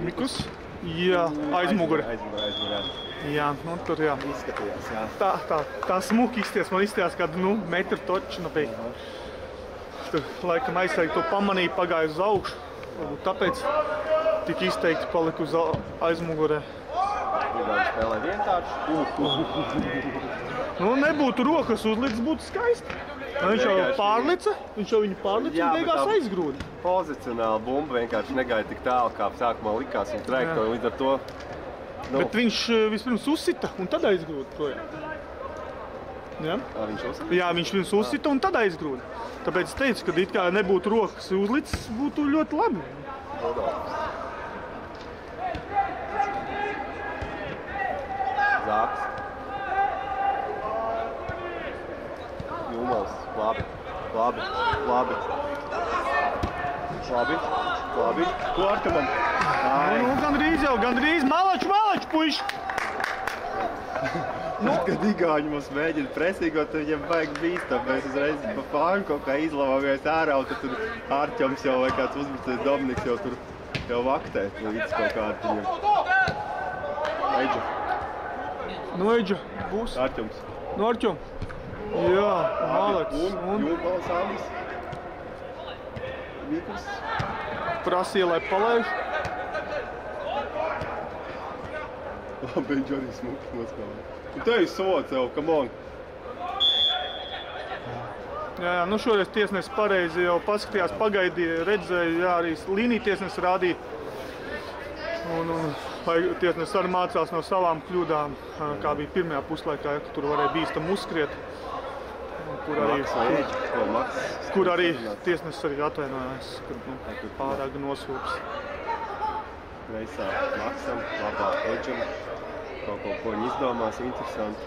Mikus? Jā, aizmuguri. Aizmugurē. Jā, nu tur jā. Izskatījās, jā. Tā smuki izties, man izstījās kādu, nu, metru toču, nu, bija. Tur, laikam, aizsargi to pamanīja, pagāja uz augšu. Varbūt tāpēc tik izteikti palika uz aizmugurē. Igauni spēlē vienkārši. Nu, nebūtu rokas uzlicis, būtu skaisti. Viņš jau pārlica, viņš jau viņu pārlica un beigās aizgrūda. Pozicionāli bumba vienkārši negaida tik tālu, kā sākumā likās un trajektori. Līdz ar to... Nu, Bet viņš vispirms uzsita un tad aizgrūda projām. Ja? Viņš uzsaka? Jā, viņš viņus uzsita un tad aizgrūda. Tāpēc es teicu, ka it kā nebūtu rokas uzlicis, būtu ļoti labi. Zāks. Jūmals. Labi. Ko Arkamam? Nu, gandrīz malaču, puiši! Kad Igauņi mums mēģina presīgot, tad viņam vajag bīstam. Mēs uzreiz pa fānu kaut kā izlavāmies ārā, un tad tur Arķoms jau vai kāds uzbrucējs Dominiks jau tur vaktē līdz kaut kādu viņam. Eidža. Nu, Eidža, būs. Arķoms. Nu, Arķom. Jā, Maleks. Un Jūbals Andis. Mikls. Prasīja, lai palaiž. Labi, viņš arī smuki nospēlē. Un te ir sots jau, come on. Jā, nu šoreiz tiesnesis pareizi jau paskatījās, pagaidīja, redzēja, jā, arī līnija tiesnesis rādīja. Un tiesnesis arī mācās no savām kļūdām, kā bija pirmajā puslaikā, ja, tur varēja bīstam uzskriet. Kur arī tiesnesis arī atvainojās, kad pārāk nosūps. Reisā Maksam, labā Eidžam. Kaut ko viņi izdomās, interesanti.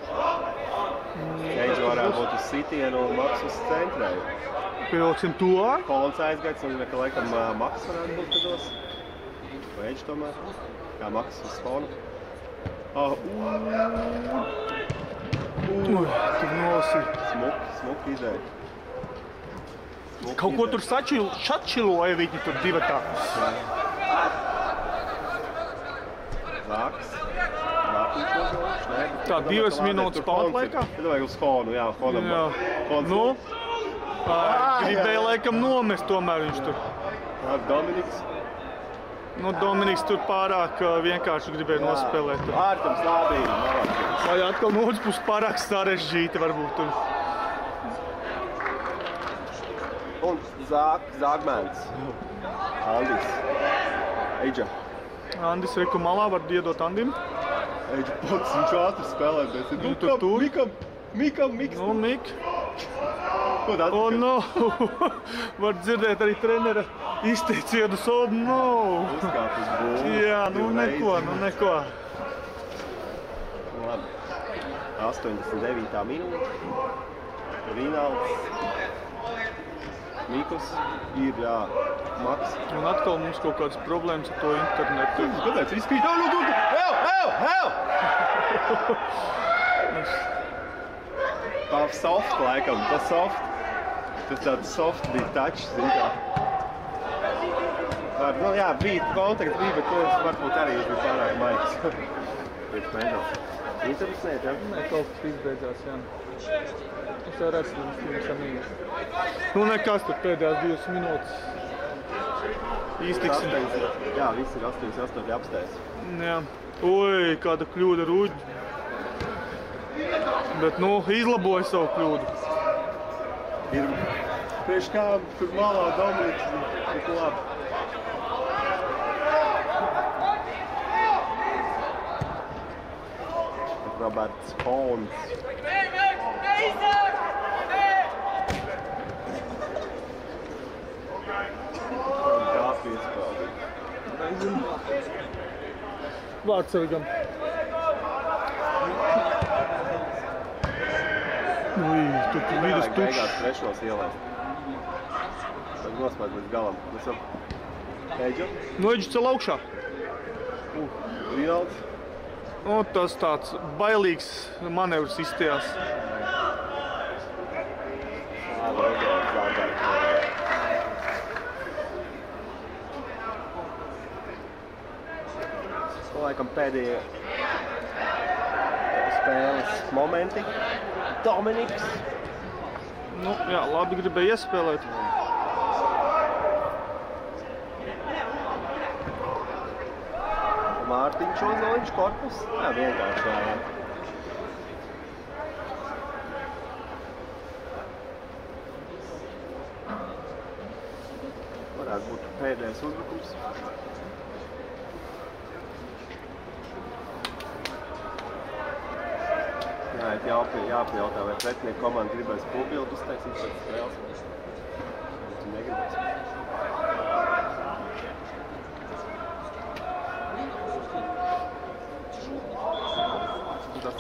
Eidža varētu būt uz sitienu un Maks uz centrēju. Pievilksim tuvāk. Kolons aizgaits, un laikam Maks varētu būt tados. Vai Eidža tomēr? Kā Maks uz fonu. Ui, tur nosī. Smuki ideja. Kaut ko tur šatčiloja viņi tur divatā. Zāks. Tā, 2 minūtes pamatlaikā? Tad vajag uz Honu, jā, Honam. Jā. Nu, gribēja laikam nomest tomēr viņš tur. Dominiks. Nu, Dominiks tur pārāk vienkārši gribēja nospēlēt. Ārtams labi. Vai atkal no otras puses pārāk sarežģīti varbūt tur. Un Zāgmēns. Andis. Eidža. Andis reku malā var iedot Andim. Eidža pots, viņš ātri spēlē, bet Nu, tur. Mikam. Nu, Mik. Ko tā? Oh, no! Var dzirdēt arī trenera izteicienus, oh, no! Uzkāp uz būvu. Jā, nu neko. Labi. 89. minūte. Rīnalds. Mikus. Ir, jā, Maks. Un atkal mums kaut kādas problēmas ar to internetu. Kāpēc? Izkrīt, Help! Tā soft, laikam, tas soft. Tas tāds soft bija touch, zin kā. Nu jā, bija kontakts, bet varbūt arī bija pārāk maigs. Pēc mēģināt. Interesēt, jā? Nē, kaut kas izbeidzās, jā. Es jau redzu, mums samīgas. Nu, nekas tur pēdējās 2 minūtes. Īstiksim. Jā, viss ir 8 apstājs. Jā. Ui, kāda kļūda Ruģi. Bet, nu, izlaboja savu kļūdu. Ir priekš kā tur malā Dominiks, tik labi. Roberts Hons. Tā piespēlīt. Vārdsargam. Ui, tur vidus tukšs. Beigās trešos ielaist. Tad nospērt līdz galam. Eidža. Nu, Eidža cel augšā. Rīnalds. O, tas tāds bailīgs manevrs izstījās. Laikam pēdējie spēles momenti. Dominiks. Nu, jā, labi gribēja iespēlēt. Mārtiņš Ozoliņš, korpus. Jā, vienkārši, jā. Varētu būt pēdējais uzbrukums. Jāpajautā, vai pretinieku komanda gribēs pūpildus, teiksim, pēc spēles. Tu negribēs.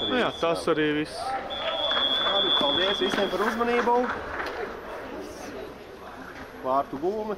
Nu jā, tas arī viss. Labi, paldies visiem par uzmanību. Vārtu gūme.